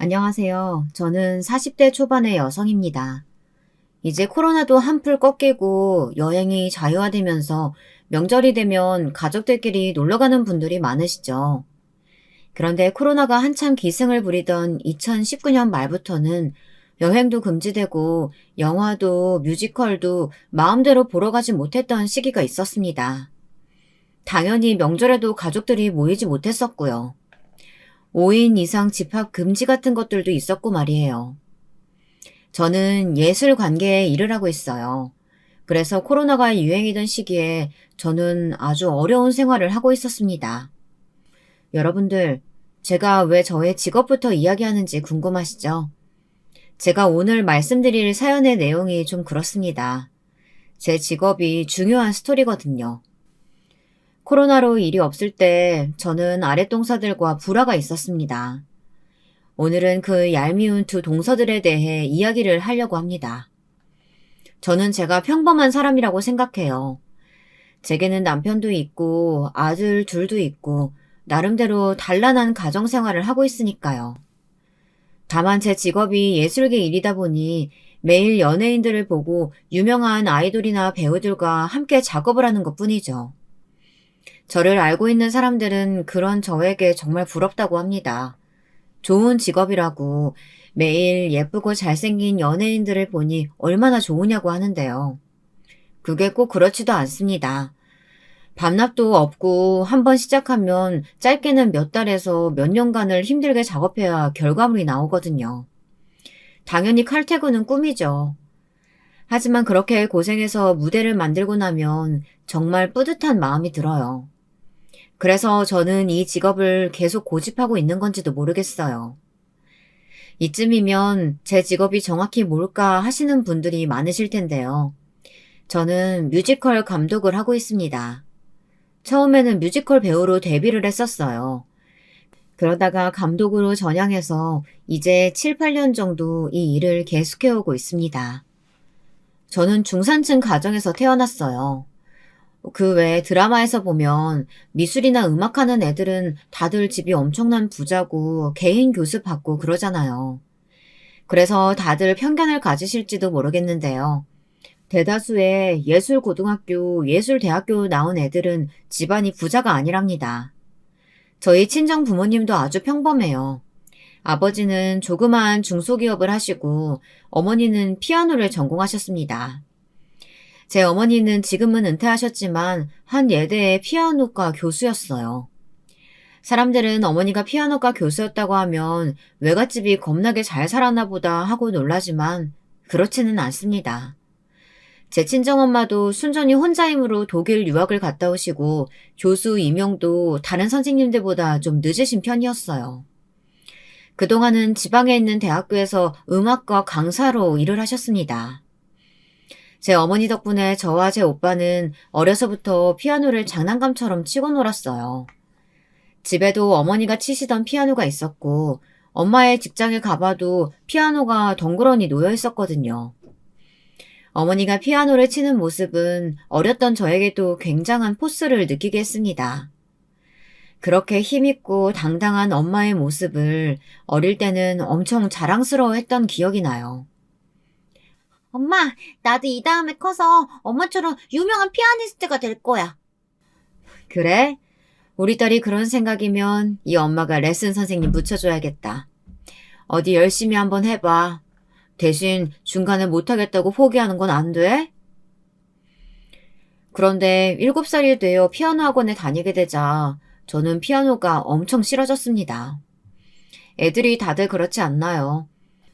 안녕하세요. 저는 40대 초반의 여성입니다. 이제 코로나도 한풀 꺾이고 여행이 자유화되면서 명절이 되면 가족들끼리 놀러 가는 분들이 많으시죠. 그런데 코로나가 한참 기승을 부리던 2019년 말부터는 여행도 금지되고 영화도 뮤지컬도 마음대로 보러 가지 못했던 시기가 있었습니다. 당연히 명절에도 가족들이 모이지 못했었고요. 5인 이상 집합 금지 같은 것들도 있었고 말이에요. 저는 예술 관계에 일을 하고 있어요. 그래서 코로나가 유행이던 시기에 저는 아주 어려운 생활을 하고 있었습니다. 여러분들, 제가 왜 저의 직업부터 이야기하는지 궁금하시죠? 제가 오늘 말씀드릴 사연의 내용이 좀 그렇습니다. 제 직업이 중요한 스토리거든요. 코로나로 일이 없을 때 저는 아랫동사들과 불화가 있었습니다. 오늘은 그 얄미운 두 동서들에 대해 이야기를 하려고 합니다. 저는 제가 평범한 사람이라고 생각해요. 제게는 남편도 있고 아들 둘도 있고 나름대로 단란한 가정생활을 하고 있으니까요. 다만 제 직업이 예술계 일이다 보니 매일 연예인들을 보고 유명한 아이돌이나 배우들과 함께 작업을 하는 것 뿐이죠. 저를 알고 있는 사람들은 그런 저에게 정말 부럽다고 합니다. 좋은 직업이라고 매일 예쁘고 잘생긴 연예인들을 보니 얼마나 좋으냐고 하는데요. 그게 꼭 그렇지도 않습니다. 밤낮도 없고 한번 시작하면 짧게는 몇 달에서 몇 년간을 힘들게 작업해야 결과물이 나오거든요. 당연히 칼퇴근은 꿈이죠. 하지만 그렇게 고생해서 무대를 만들고 나면 정말 뿌듯한 마음이 들어요. 그래서 저는 이 직업을 계속 고집하고 있는 건지도 모르겠어요. 이쯤이면 제 직업이 정확히 뭘까 하시는 분들이 많으실 텐데요. 저는 뮤지컬 감독을 하고 있습니다. 처음에는 뮤지컬 배우로 데뷔를 했었어요. 그러다가 감독으로 전향해서 이제 7, 8년 정도 이 일을 계속해오고 있습니다. 저는 중산층 가정에서 태어났어요. 그 외에 드라마에서 보면 미술이나 음악하는 애들은 다들 집이 엄청난 부자고 개인 교습 받고 그러잖아요. 그래서 다들 편견을 가지실지도 모르겠는데요. 대다수의 예술고등학교, 예술대학교 나온 애들은 집안이 부자가 아니랍니다. 저희 친정 부모님도 아주 평범해요. 아버지는 조그마한 중소기업을 하시고 어머니는 피아노를 전공하셨습니다. 제 어머니는 지금은 은퇴하셨지만 한 예대의 피아노과 교수였어요. 사람들은 어머니가 피아노과 교수였다고 하면 외갓집이 겁나게 잘 살았나 보다 하고 놀라지만 그렇지는 않습니다. 제 친정엄마도 순전히 혼자 힘으로 독일 유학을 갔다 오시고 교수 임용도 다른 선생님들보다 좀 늦으신 편이었어요. 그동안은 지방에 있는 대학교에서 음악과 강사로 일을 하셨습니다. 제 어머니 덕분에 저와 제 오빠는 어려서부터 피아노를 장난감처럼 치고 놀았어요. 집에도 어머니가 치시던 피아노가 있었고 엄마의 직장에 가봐도 피아노가 덩그러니 놓여 있었거든요. 어머니가 피아노를 치는 모습은 어렸던 저에게도 굉장한 포스를 느끼게 했습니다. 그렇게 힘있고 당당한 엄마의 모습을 어릴 때는 엄청 자랑스러워했던 기억이 나요. 엄마, 나도 이 다음에 커서 엄마처럼 유명한 피아니스트가 될 거야. 그래? 우리 딸이 그런 생각이면 이 엄마가 레슨 선생님 붙여줘야겠다. 어디 열심히 한번 해봐. 대신 중간에 못하겠다고 포기하는 건 안 돼? 그런데 7살이 되어 피아노 학원에 다니게 되자 저는 피아노가 엄청 싫어졌습니다. 애들이 다들 그렇지 않나요?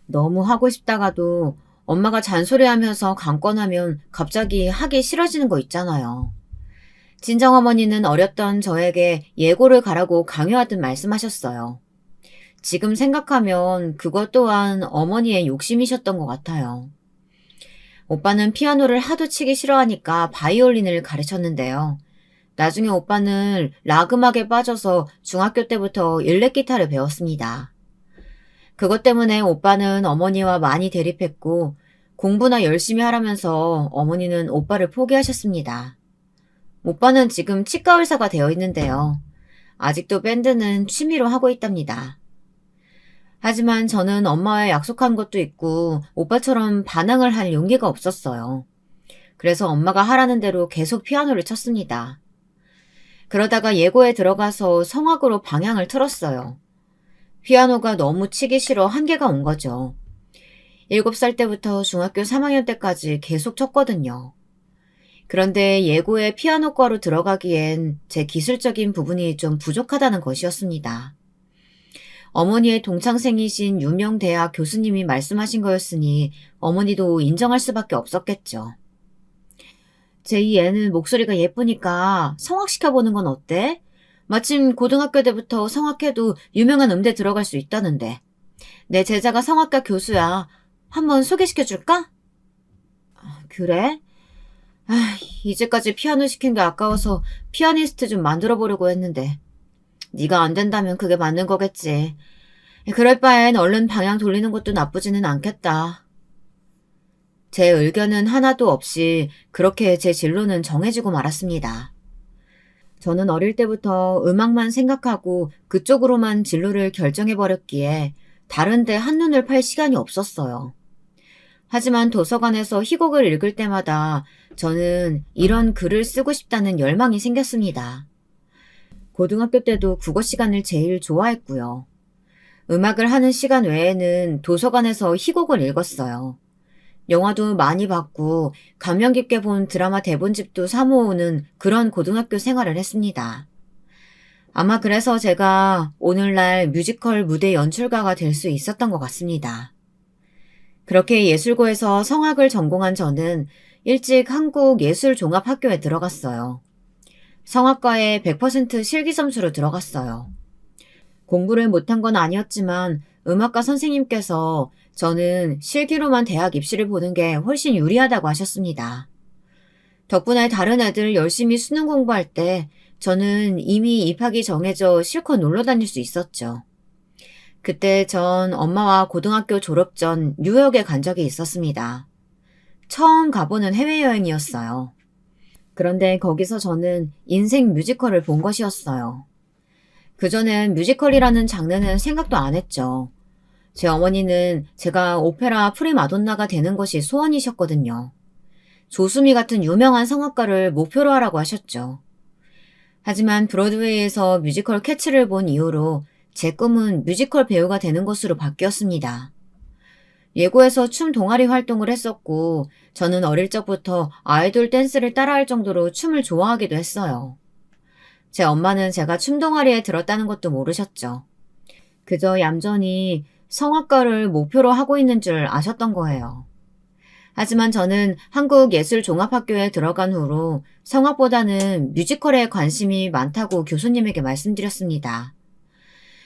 너무 하고 싶다가도 엄마가 잔소리하면서 강권하면 갑자기 하기 싫어지는 거 있잖아요. 친정어머니는 어렸던 저에게 예고를 가라고 강요하듯 말씀하셨어요. 지금 생각하면 그것 또한 어머니의 욕심이셨던 것 같아요. 오빠는 피아노를 하도 치기 싫어하니까 바이올린을 가르쳤는데요. 나중에 오빠는 락 음악에 빠져서 중학교 때부터 일렉 기타를 배웠습니다. 그것 때문에 오빠는 어머니와 많이 대립했고 공부나 열심히 하라면서 어머니는 오빠를 포기하셨습니다. 오빠는 지금 치과 의사가 되어 있는데요. 아직도 밴드는 취미로 하고 있답니다. 하지만 저는 엄마와 약속한 것도 있고 오빠처럼 반항을 할 용기가 없었어요. 그래서 엄마가 하라는 대로 계속 피아노를 쳤습니다. 그러다가 예고에 들어가서 성악으로 방향을 틀었어요. 피아노가 너무 치기 싫어 한계가 온 거죠. 7살 때부터 중학교 3학년 때까지 계속 쳤거든요. 그런데 예고에 피아노과로 들어가기엔 제 기술적인 부분이 좀 부족하다는 것이었습니다. 어머니의 동창생이신 유명 대학 교수님이 말씀하신 거였으니 어머니도 인정할 수밖에 없었겠죠. 제2 애는 목소리가 예쁘니까 성악시켜보는 건 어때? 마침 고등학교 때부터 성악해도 유명한 음대 들어갈 수 있다는데. 내 제자가 성악가 교수야. 한번 소개시켜줄까? 그래? 이제까지 피아노 시킨 게 아까워서 피아니스트 좀 만들어 보려고 했는데. 네가 안 된다면 그게 맞는 거겠지. 그럴 바엔 얼른 방향 돌리는 것도 나쁘지는 않겠다. 제 의견은 하나도 없이 그렇게 제 진로는 정해지고 말았습니다. 저는 어릴 때부터 음악만 생각하고 그쪽으로만 진로를 결정해버렸기에 다른데 한눈을 팔 시간이 없었어요. 하지만 도서관에서 희곡을 읽을 때마다 저는 이런 글을 쓰고 싶다는 열망이 생겼습니다. 고등학교 때도 국어 시간을 제일 좋아했고요. 음악을 하는 시간 외에는 도서관에서 희곡을 읽었어요. 영화도 많이 봤고 감명 깊게 본 드라마 대본집도 사모으는 그런 고등학교 생활을 했습니다. 아마 그래서 제가 오늘날 뮤지컬 무대 연출가가 될 수 있었던 것 같습니다. 그렇게 예술고에서 성악을 전공한 저는 일찍 한국예술종합학교에 들어갔어요. 성악과에 100% 실기점수로 들어갔어요. 공부를 못한 건 아니었지만 음악과 선생님께서 저는 실기로만 대학 입시를 보는 게 훨씬 유리하다고 하셨습니다. 덕분에 다른 애들 열심히 수능 공부할 때 저는 이미 입학이 정해져 실컷 놀러 다닐 수 있었죠. 그때 전 엄마와 고등학교 졸업 전 뉴욕에 간 적이 있었습니다. 처음 가보는 해외여행이었어요. 그런데 거기서 저는 인생 뮤지컬을 본 것이었어요. 그전엔 뮤지컬이라는 장르는 생각도 안 했죠. 제 어머니는 제가 오페라 프리마돈나가 되는 것이 소원이셨거든요. 조수미 같은 유명한 성악가를 목표로 하라고 하셨죠. 하지만 브로드웨이에서 뮤지컬 캐츠를 본 이후로 제 꿈은 뮤지컬 배우가 되는 것으로 바뀌었습니다. 예고에서 춤 동아리 활동을 했었고 저는 어릴 적부터 아이돌 댄스를 따라할 정도로 춤을 좋아하기도 했어요. 제 엄마는 제가 춤 동아리에 들었다는 것도 모르셨죠. 그저 얌전히 성악가를 목표로 하고 있는 줄 아셨던 거예요. 하지만 저는 한국예술종합학교에 들어간 후로 성악보다는 뮤지컬에 관심이 많다고 교수님에게 말씀드렸습니다.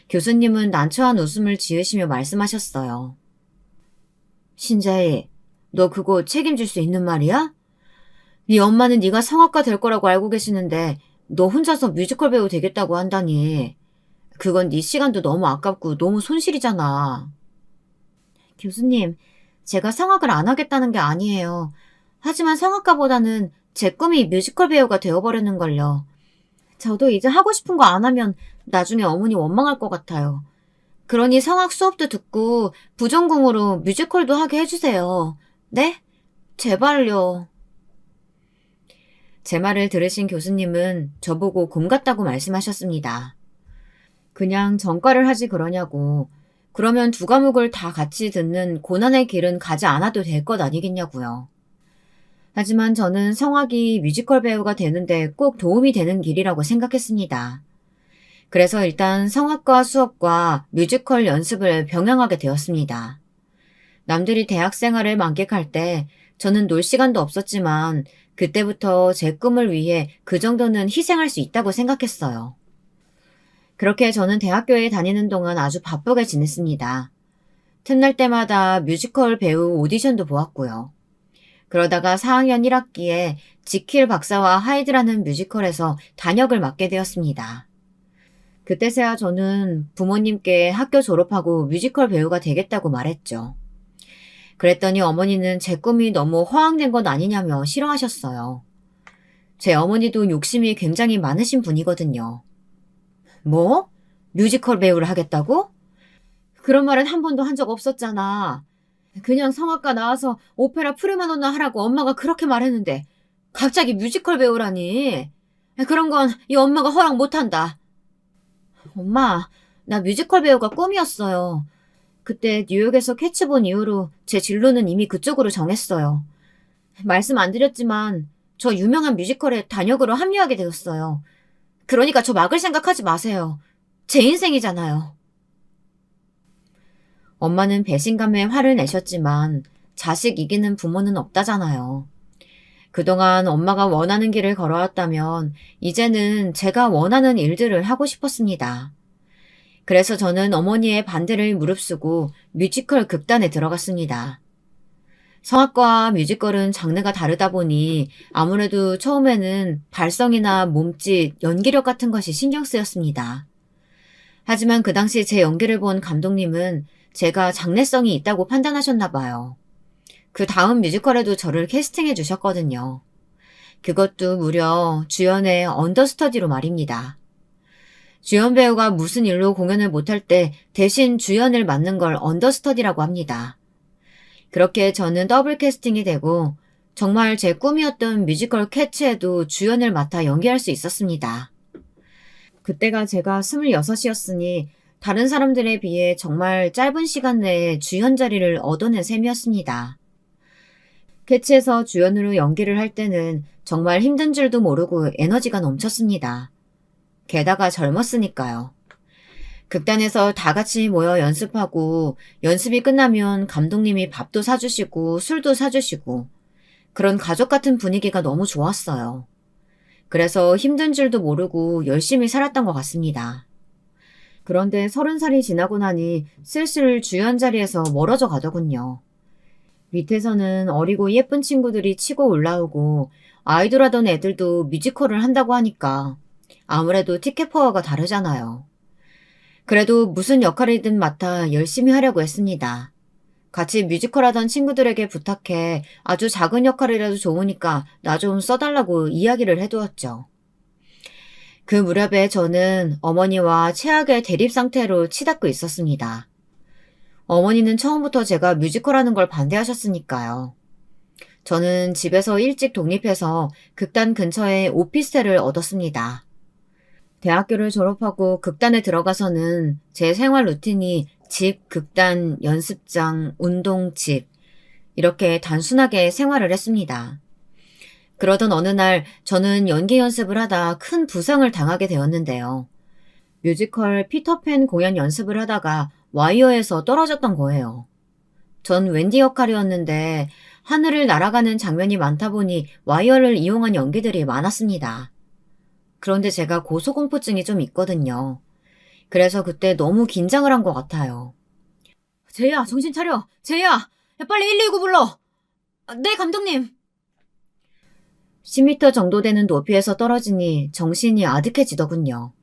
교수님은 난처한 웃음을 지으시며 말씀하셨어요. 신자희, 너 그거 책임질 수 있는 말이야? 네 엄마는 네가 성악가 될 거라고 알고 계시는데 너 혼자서 뮤지컬 배우 되겠다고 한다니. 그건 네 시간도 너무 아깝고 너무 손실이잖아. 교수님, 제가 성악을 안 하겠다는 게 아니에요. 하지만 성악가보다는 제 꿈이 뮤지컬 배우가 되어버리는걸요. 저도 이제 하고 싶은 거 안 하면 나중에 어머니 원망할 것 같아요. 그러니 성악 수업도 듣고 부전공으로 뮤지컬도 하게 해주세요. 네? 제발요. 제 말을 들으신 교수님은 저보고 곰 같다고 말씀하셨습니다. 그냥 전과를 하지 그러냐고. 그러면 두 과목을 다 같이 듣는 고난의 길은 가지 않아도 될 것 아니겠냐고요. 하지만 저는 성악이 뮤지컬 배우가 되는데 꼭 도움이 되는 길이라고 생각했습니다. 그래서 일단 성악과 수업과 뮤지컬 연습을 병행하게 되었습니다. 남들이 대학 생활을 만끽할 때 저는 놀 시간도 없었지만 그때부터 제 꿈을 위해 그 정도는 희생할 수 있다고 생각했어요. 그렇게 저는 대학교에 다니는 동안 아주 바쁘게 지냈습니다. 틈날 때마다 뮤지컬 배우 오디션도 보았고요. 그러다가 4학년 1학기에 지킬 박사와 하이드라는 뮤지컬에서 단역을 맡게 되었습니다. 그때서야 저는 부모님께 학교 졸업하고 뮤지컬 배우가 되겠다고 말했죠. 그랬더니 어머니는 제 꿈이 너무 허황된 것 아니냐며 싫어하셨어요. 제 어머니도 욕심이 굉장히 많으신 분이거든요. 뭐? 뮤지컬 배우를 하겠다고? 그런 말은 한 번도 한 적 없었잖아. 그냥 성악가 나와서 오페라 프리마돈나 하라고 엄마가 그렇게 말했는데 갑자기 뮤지컬 배우라니. 그런 건 이 엄마가 허락 못한다. 엄마, 나 뮤지컬 배우가 꿈이었어요. 그때 뉴욕에서 캐치 본 이후로 제 진로는 이미 그쪽으로 정했어요. 말씀 안 드렸지만 저 유명한 뮤지컬에 단역으로 합류하게 되었어요. 그러니까 저 막을 생각하지 마세요. 제 인생이잖아요. 엄마는 배신감에 화를 내셨지만 자식 이기는 부모는 없다잖아요. 그동안 엄마가 원하는 길을 걸어왔다면 이제는 제가 원하는 일들을 하고 싶었습니다. 그래서 저는 어머니의 반대를 무릅쓰고 뮤지컬 극단에 들어갔습니다. 성악과와 뮤지컬은 장르가 다르다 보니 아무래도 처음에는 발성이나 몸짓, 연기력 같은 것이 신경 쓰였습니다. 하지만 그 당시 제 연기를 본 감독님은 제가 장래성이 있다고 판단하셨나 봐요. 그 다음 뮤지컬에도 저를 캐스팅해 주셨거든요. 그것도 무려 주연의 언더스터디로 말입니다. 주연 배우가 무슨 일로 공연을 못할 때 대신 주연을 맡는 걸 언더스터디라고 합니다. 그렇게 저는 더블 캐스팅이 되고 정말 제 꿈이었던 뮤지컬 캐츠에도 주연을 맡아 연기할 수 있었습니다. 그때가 제가 26이었으니 다른 사람들에 비해 정말 짧은 시간 내에 주연 자리를 얻어낸 셈이었습니다. 캐치에서 주연으로 연기를 할 때는 정말 힘든 줄도 모르고 에너지가 넘쳤습니다. 게다가 젊었으니까요. 극단에서 다 같이 모여 연습하고 연습이 끝나면 감독님이 밥도 사주시고 술도 사주시고 그런 가족 같은 분위기가 너무 좋았어요. 그래서 힘든 줄도 모르고 열심히 살았던 것 같습니다. 그런데 30살이 지나고 나니 슬슬 주연 자리에서 멀어져 가더군요. 밑에서는 어리고 예쁜 친구들이 치고 올라오고 아이돌 하던 애들도 뮤지컬을 한다고 하니까 아무래도 티켓 파워가 다르잖아요. 그래도 무슨 역할이든 맡아 열심히 하려고 했습니다. 같이 뮤지컬 하던 친구들에게 부탁해 아주 작은 역할이라도 좋으니까 나 좀 써달라고 이야기를 해두었죠. 그 무렵에 저는 어머니와 최악의 대립 상태로 치닫고 있었습니다. 어머니는 처음부터 제가 뮤지컬 하는 걸 반대하셨으니까요. 저는 집에서 일찍 독립해서 극단 근처에 오피스텔을 얻었습니다. 대학교를 졸업하고 극단에 들어가서는 제 생활 루틴이 집, 극단, 연습장, 운동, 집 이렇게 단순하게 생활을 했습니다. 그러던 어느 날 저는 연기 연습을 하다 큰 부상을 당하게 되었는데요. 뮤지컬 피터팬 공연 연습을 하다가 와이어에서 떨어졌던 거예요. 전 웬디 역할이었는데 하늘을 날아가는 장면이 많다 보니 와이어를 이용한 연기들이 많았습니다. 그런데 제가 고소공포증이 좀 있거든요. 그래서 그때 너무 긴장을 한 것 같아요. 제이야, 정신 차려. 제이야, 야, 빨리 119 불러. 네, 감독님. 10m 정도 되는 높이에서 떨어지니 정신이 아득해지더군요.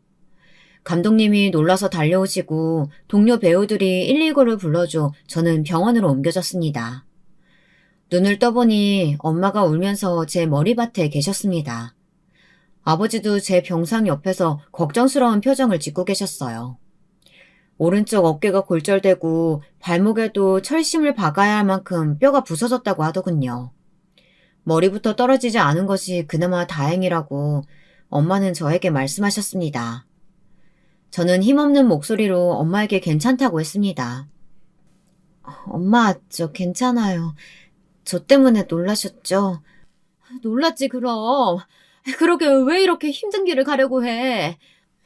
감독님이 놀라서 달려오시고 동료 배우들이 119를 불러줘 저는 병원으로 옮겨졌습니다. 눈을 떠보니 엄마가 울면서 제 머리밭에 계셨습니다. 아버지도 제 병상 옆에서 걱정스러운 표정을 짓고 계셨어요. 오른쪽 어깨가 골절되고 발목에도 철심을 박아야 할 만큼 뼈가 부서졌다고 하더군요. 머리부터 떨어지지 않은 것이 그나마 다행이라고 엄마는 저에게 말씀하셨습니다. 저는 힘없는 목소리로 엄마에게 괜찮다고 했습니다. 엄마, 저 괜찮아요. 저 때문에 놀라셨죠? 놀랐지, 그럼. 그러게 왜 이렇게 힘든 길을 가려고 해.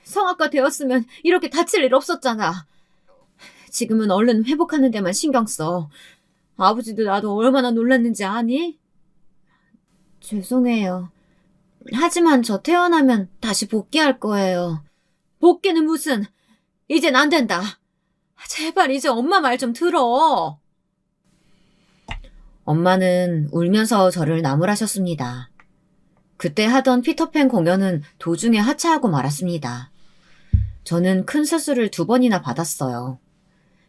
성악가 되었으면 이렇게 다칠 일 없었잖아. 지금은 얼른 회복하는 데만 신경 써. 아버지도 나도 얼마나 놀랐는지 아니? 죄송해요. 하지만 저 태어나면 다시 복귀할 거예요. 복귀는 무슨? 이젠 안 된다. 제발 이제 엄마 말 좀 들어. 엄마는 울면서 저를 나무라셨습니다. 그때 하던 피터팬 공연은 도중에 하차하고 말았습니다. 저는 큰 수술을 2번이나 받았어요.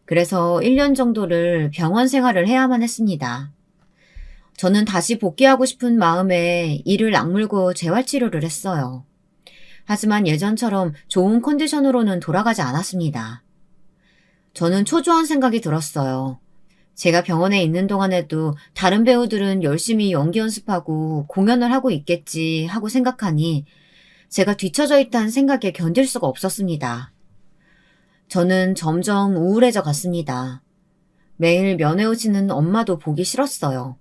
그래서 1년 정도를 병원 생활을 해야만 했습니다. 저는 다시 복귀하고 싶은 마음에 이를 악물고 재활치료를 했어요. 하지만 예전처럼 좋은 컨디션으로는 돌아가지 않았습니다. 저는 초조한 생각이 들었어요. 제가 병원에 있는 동안에도 다른 배우들은 열심히 연기 연습하고 공연을 하고 있겠지 하고 생각하니 제가 뒤처져 있다는 생각에 견딜 수가 없었습니다. 저는 점점 우울해져 갔습니다. 매일 면회 오시는 엄마도 보기 싫었어요.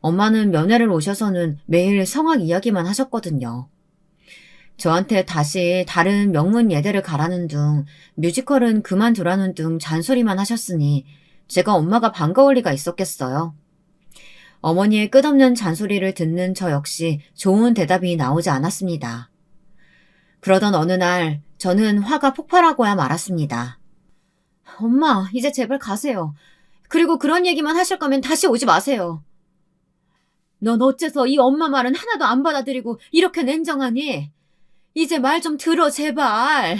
엄마는 면회를 오셔서는 매일 성악 이야기만 하셨거든요. 저한테 다시 다른 명문 예대를 가라는 둥, 뮤지컬은 그만두라는 둥 잔소리만 하셨으니 제가 엄마가 반가울 리가 있었겠어요. 어머니의 끝없는 잔소리를 듣는 저 역시 좋은 대답이 나오지 않았습니다. 그러던 어느 날 저는 화가 폭발하고야 말았습니다. 엄마, 이제 제발 가세요. 그리고 그런 얘기만 하실 거면 다시 오지 마세요. 넌 어째서 이 엄마 말은 하나도 안 받아들이고 이렇게 냉정하니? 이제 말 좀 들어, 제발.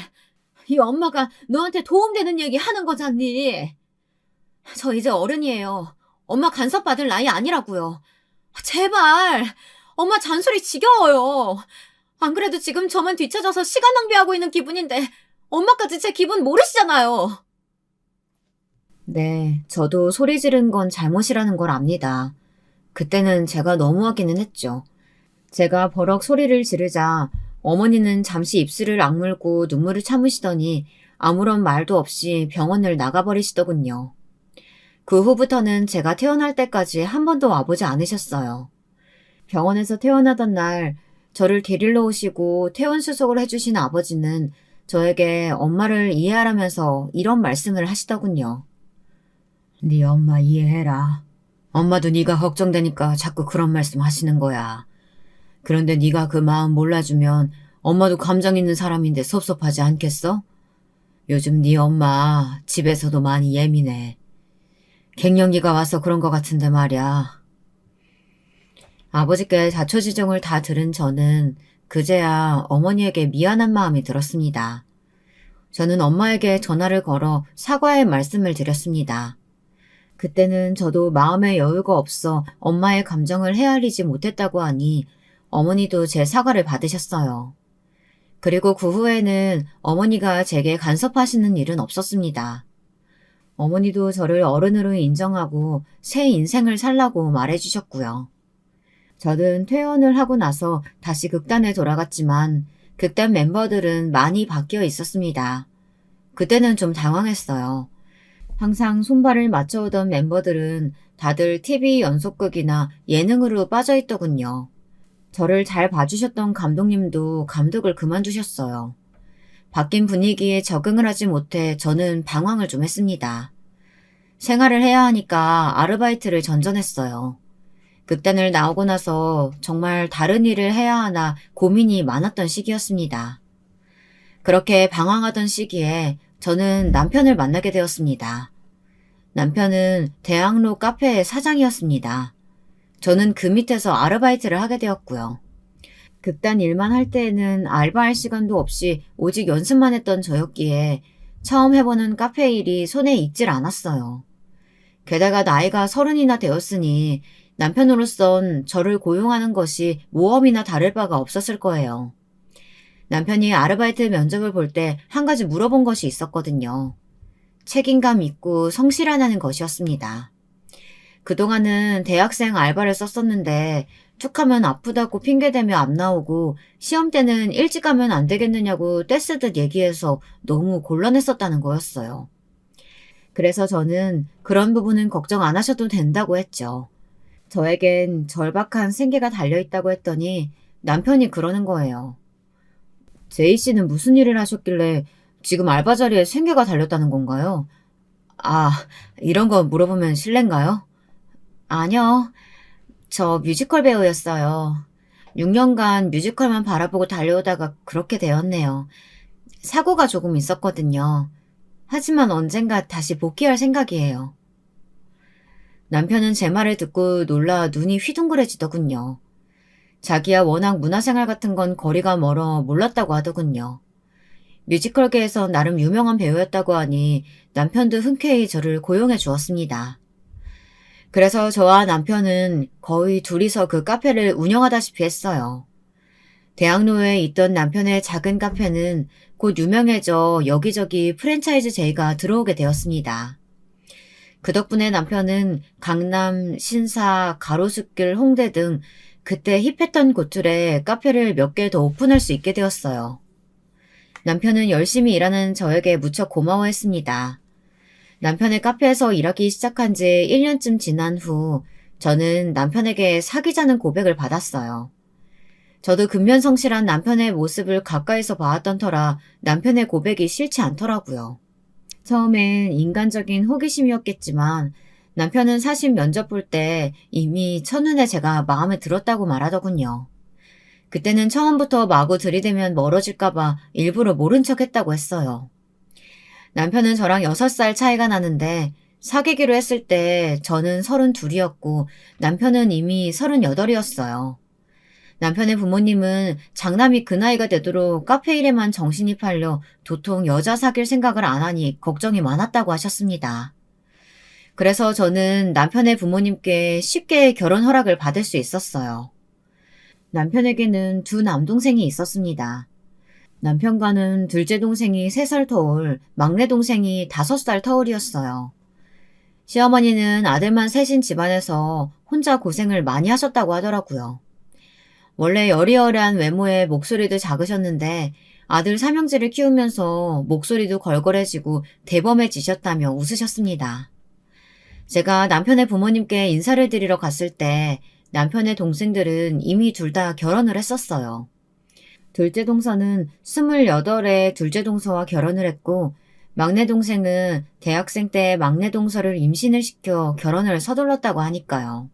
이 엄마가 너한테 도움되는 얘기 하는 거잖니. 저 이제 어른이에요. 엄마 간섭 받을 나이 아니라고요. 제발. 엄마 잔소리 지겨워요. 안 그래도 지금 저만 뒤쳐져서 시간 낭비하고 있는 기분인데 엄마까지 제 기분 모르시잖아요. 네, 저도 소리 지른 건 잘못이라는 걸 압니다. 그때는 제가 너무하기는 했죠. 제가 버럭 소리를 지르자 어머니는 잠시 입술을 악물고 눈물을 참으시더니 아무런 말도 없이 병원을 나가버리시더군요. 그 후부터는 제가 태어날 때까지 한 번도 와보지 않으셨어요. 병원에서 태어나던 날 저를 데리러 오시고 퇴원 수속을 해주신 아버지는 저에게 엄마를 이해하라면서 이런 말씀을 하시더군요. 네 엄마 이해해라. 엄마도 네가 걱정되니까 자꾸 그런 말씀 하시는 거야. 그런데 네가 그 마음 몰라주면 엄마도 감정 있는 사람인데 섭섭하지 않겠어? 요즘 네 엄마 집에서도 많이 예민해. 갱년기가 와서 그런 것 같은데 말이야. 아버지께 자초지종을 다 들은 저는 그제야 어머니에게 미안한 마음이 들었습니다. 저는 엄마에게 전화를 걸어 사과의 말씀을 드렸습니다. 그때는 저도 마음의 여유가 없어 엄마의 감정을 헤아리지 못했다고 하니 어머니도 제 사과를 받으셨어요. 그리고 그 후에는 어머니가 제게 간섭하시는 일은 없었습니다. 어머니도 저를 어른으로 인정하고 새 인생을 살라고 말해주셨고요. 저는 퇴원을 하고 나서 다시 극단에 돌아갔지만 극단 멤버들은 많이 바뀌어 있었습니다. 그때는 좀 당황했어요. 항상 손발을 맞춰오던 멤버들은 다들 TV 연속극이나 예능으로 빠져있더군요. 저를 잘 봐주셨던 감독님도 감독을 그만두셨어요. 바뀐 분위기에 적응을 하지 못해 저는 방황을 좀 했습니다. 생활을 해야 하니까 아르바이트를 전전했어요. 극단을 나오고 나서 정말 다른 일을 해야 하나 고민이 많았던 시기였습니다. 그렇게 방황하던 시기에 저는 남편을 만나게 되었습니다. 남편은 대학로 카페의 사장이었습니다. 저는 그 밑에서 아르바이트를 하게 되었고요. 극단 일만 할 때에는 알바할 시간도 없이 오직 연습만 했던 저였기에 처음 해보는 카페 일이 손에 익질 않았어요. 게다가 나이가 30이나 되었으니 남편으로선 저를 고용하는 것이 모험이나 다를 바가 없었을 거예요. 남편이 아르바이트 면접을 볼 때 한 가지 물어본 것이 있었거든요. 책임감 있고 성실하다는 것이었습니다. 그동안은 대학생 알바를 썼었는데 툭하면 아프다고 핑계대며 안 나오고 시험 때는 일찍 가면 안 되겠느냐고 떼쓰듯 얘기해서 너무 곤란했었다는 거였어요. 그래서 저는 그런 부분은 걱정 안 하셔도 된다고 했죠. 저에겐 절박한 생계가 달려있다고 했더니 남편이 그러는 거예요. 제이 씨는 무슨 일을 하셨길래 지금 알바 자리에 생계가 달렸다는 건가요? 아, 이런 거 물어보면 실례인가요? 아니요. 저 뮤지컬 배우였어요. 6년간 뮤지컬만 바라보고 달려오다가 그렇게 되었네요. 사고가 조금 있었거든요. 하지만 언젠가 다시 복귀할 생각이에요. 남편은 제 말을 듣고 놀라 눈이 휘둥그레지더군요. 자기야 워낙 문화생활 같은 건 거리가 멀어 몰랐다고 하더군요. 뮤지컬계에서 나름 유명한 배우였다고 하니 남편도 흔쾌히 저를 고용해 주었습니다. 그래서 저와 남편은 거의 둘이서 그 카페를 운영하다시피 했어요. 대학로에 있던 남편의 작은 카페는 곧 유명해져 여기저기 프랜차이즈 제의가 들어오게 되었습니다. 그 덕분에 남편은 강남, 신사, 가로수길, 홍대 등 그때 힙했던 곳들에 카페를 몇 개 더 오픈할 수 있게 되었어요. 남편은 열심히 일하는 저에게 무척 고마워했습니다. 남편의 카페에서 일하기 시작한 지 1년쯤 지난 후 저는 남편에게 사귀자는 고백을 받았어요. 저도 근면성실한 남편의 모습을 가까이서 봐왔던 터라 남편의 고백이 싫지 않더라고요. 처음엔 인간적인 호기심이었겠지만 남편은 사실 면접 볼 때 이미 첫눈에 제가 마음에 들었다고 말하더군요. 그때는 처음부터 마구 들이대면 멀어질까봐 일부러 모른 척 했다고 했어요. 남편은 저랑 6살 차이가 나는데 사귀기로 했을 때 저는 32이었고 남편은 이미 38이었어요. 남편의 부모님은 장남이 그 나이가 되도록 카페 일에만 정신이 팔려 도통 여자 사귈 생각을 안 하니 걱정이 많았다고 하셨습니다. 그래서 저는 남편의 부모님께 쉽게 결혼 허락을 받을 수 있었어요. 남편에게는 두 남동생이 있었습니다. 남편과는 둘째 동생이 3살 터울, 막내 동생이 5살 터울이었어요. 시어머니는 아들만 셋인 집안에서 혼자 고생을 많이 하셨다고 하더라고요. 원래 여리여리한 외모에 목소리도 작으셨는데 아들 삼형제를 키우면서 목소리도 걸걸해지고 대범해지셨다며 웃으셨습니다. 제가 남편의 부모님께 인사를 드리러 갔을 때 남편의 동생들은 이미 둘 다 결혼을 했었어요. 둘째 동서는 28에 둘째 동서와 결혼을 했고 막내 동생은 대학생 때 막내 동서를 임신을 시켜 결혼을 서둘렀다고 하니까요.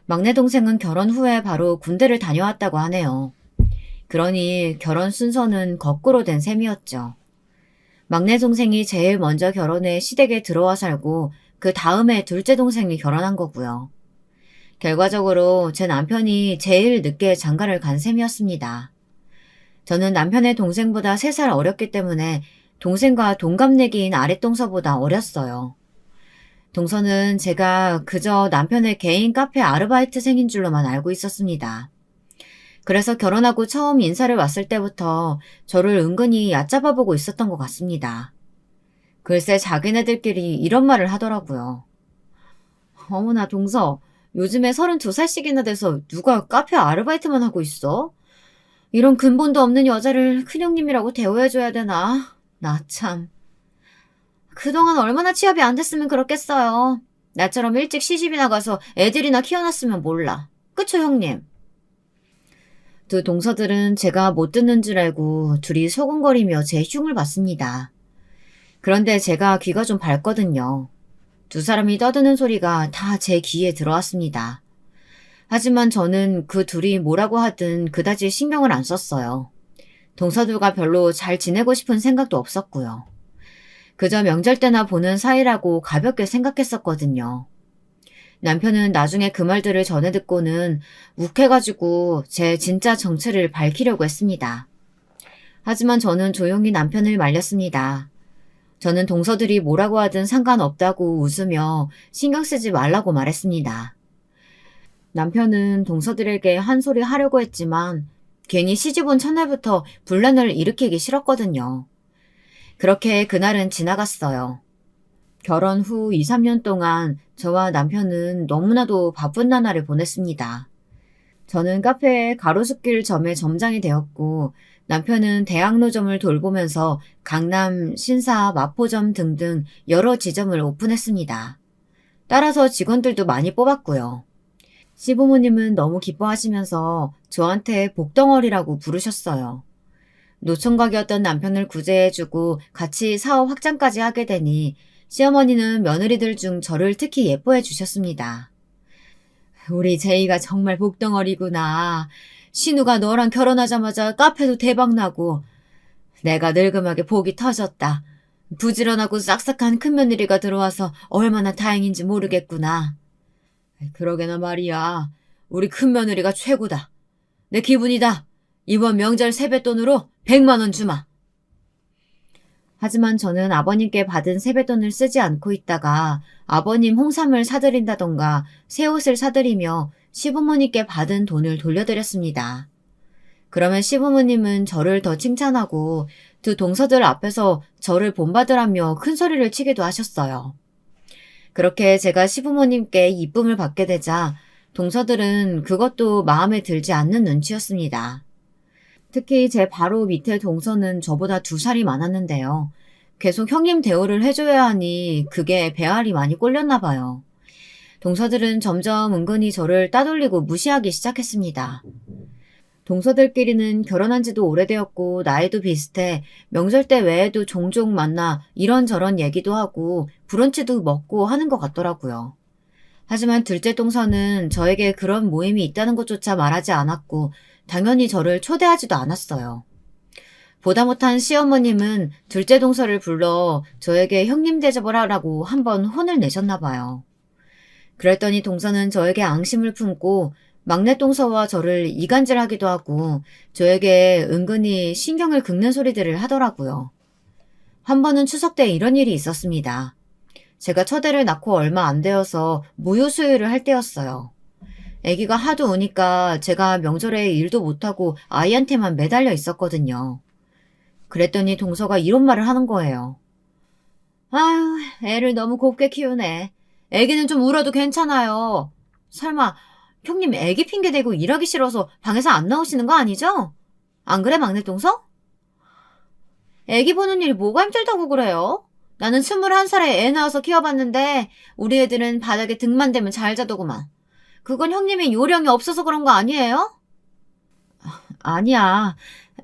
막내 동생은 결혼 후에 바로 군대를 다녀왔다고 하네요. 그러니 결혼 순서는 거꾸로 된 셈이었죠. 막내 동생이 제일 먼저 결혼해 시댁에 들어와 살고 그 다음에 둘째 동생이 결혼한 거고요. 결과적으로 제 남편이 제일 늦게 장가를 간 셈이었습니다. 저는 남편의 동생보다 3살 어렸기 때문에 동생과 동갑내기인 아랫동서보다 어렸어요. 동서는 제가 그저 남편의 개인 카페 아르바이트생인 줄로만 알고 있었습니다. 그래서 결혼하고 처음 인사를 왔을 때부터 저를 은근히 얕잡아보고 있었던 것 같습니다. 글쎄 자기네들끼리 이런 말을 하더라고요. 어머나 동서, 요즘에 32살씩이나 돼서 누가 카페 아르바이트만 하고 있어? 이런 근본도 없는 여자를 큰형님이라고 대우해줘야 되나? 나 참. 그동안 얼마나 취업이 안 됐으면 그렇겠어요. 나처럼 일찍 시집이나 가서 애들이나 키워놨으면 몰라. 그쵸 형님? 두 동서들은 제가 못 듣는 줄 알고 둘이 소곤거리며 제 흉을 봤습니다. 그런데 제가 귀가 좀 밝거든요. 두 사람이 떠드는 소리가 다 제 귀에 들어왔습니다. 하지만 저는 그 둘이 뭐라고 하든 그다지 신경을 안 썼어요. 동서들과 별로 잘 지내고 싶은 생각도 없었고요. 그저 명절 때나 보는 사이라고 가볍게 생각했었거든요. 남편은 나중에 그 말들을 전해 듣고는 욱해가지고 제 진짜 정체를 밝히려고 했습니다. 하지만 저는 조용히 남편을 말렸습니다. 저는 동서들이 뭐라고 하든 상관없다고 웃으며 신경 쓰지 말라고 말했습니다. 남편은 동서들에게 한 소리 하려고 했지만 괜히 시집 온 첫날부터 분란을 일으키기 싫었거든요. 그렇게 그날은 지나갔어요. 결혼 후 2, 3년 동안 저와 남편은 너무나도 바쁜 나날을 보냈습니다. 저는 카페에 가로수길 점의 점장이 되었고 남편은 대학로점을 돌보면서 강남, 신사, 마포점 등등 여러 지점을 오픈했습니다. 따라서 직원들도 많이 뽑았고요. 시부모님은 너무 기뻐하시면서 저한테 복덩어리라고 부르셨어요. 노총각이었던 남편을 구제해주고 같이 사업 확장까지 하게 되니 시어머니는 며느리들 중 저를 특히 예뻐해 주셨습니다. 우리 제이가 정말 복덩어리구나. 신우가 너랑 결혼하자마자 카페도 대박나고 내가 늙음하게 복이 터졌다. 부지런하고 싹싹한 큰며느리가 들어와서 얼마나 다행인지 모르겠구나. 그러게나 말이야. 우리 큰며느리가 최고다. 내 기분이다. 이번 명절 세뱃돈으로 100만 원 주마. 하지만 저는 아버님께 받은 세뱃돈을 쓰지 않고 있다가 아버님 홍삼을 사드린다던가 새 옷을 사드리며 시부모님께 받은 돈을 돌려드렸습니다. 그러면 시부모님은 저를 더 칭찬하고 두 동서들 앞에서 저를 본받으라며 큰 소리를 치기도 하셨어요. 그렇게 제가 시부모님께 이쁨을 받게 되자 동서들은 그것도 마음에 들지 않는 눈치였습니다. 특히 제 바로 밑에 동서는 저보다 2살이 많았는데요. 계속 형님 대우를 해줘야 하니 그게 배알이 많이 꼴렸나 봐요. 동서들은 점점 은근히 저를 따돌리고 무시하기 시작했습니다. 동서들끼리는 결혼한 지도 오래되었고 나이도 비슷해 명절 때 외에도 종종 만나 이런저런 얘기도 하고 브런치도 먹고 하는 것 같더라고요. 하지만 둘째 동서는 저에게 그런 모임이 있다는 것조차 말하지 않았고 당연히 저를 초대하지도 않았어요. 보다 못한 시어머님은 둘째 동서를 불러 저에게 형님 대접을 하라고 한번 혼을 내셨나 봐요. 그랬더니 동서는 저에게 앙심을 품고 막내 동서와 저를 이간질하기도 하고 저에게 은근히 신경을 긁는 소리들을 하더라고요. 한 번은 추석 때 이런 일이 있었습니다. 제가 첫애를 낳고 얼마 안 되어서 무효수유를 할 때였어요. 아기가 하도 우니까 제가 명절에 일도 못하고 아이한테만 매달려 있었거든요. 그랬더니 동서가 이런 말을 하는 거예요. 아유, 애를 너무 곱게 키우네. 애기는 좀 울어도 괜찮아요. 설마 형님 애기 핑계 대고 일하기 싫어서 방에서 안 나오시는 거 아니죠? 안 그래, 막내 동서? 애기 보는 일이 뭐가 힘들다고 그래요? 나는 21살에 애 낳아서 키워봤는데 우리 애들은 바닥에 등만 대면 잘 자더구만. 그건 형님이 요령이 없어서 그런 거 아니에요? 아니야.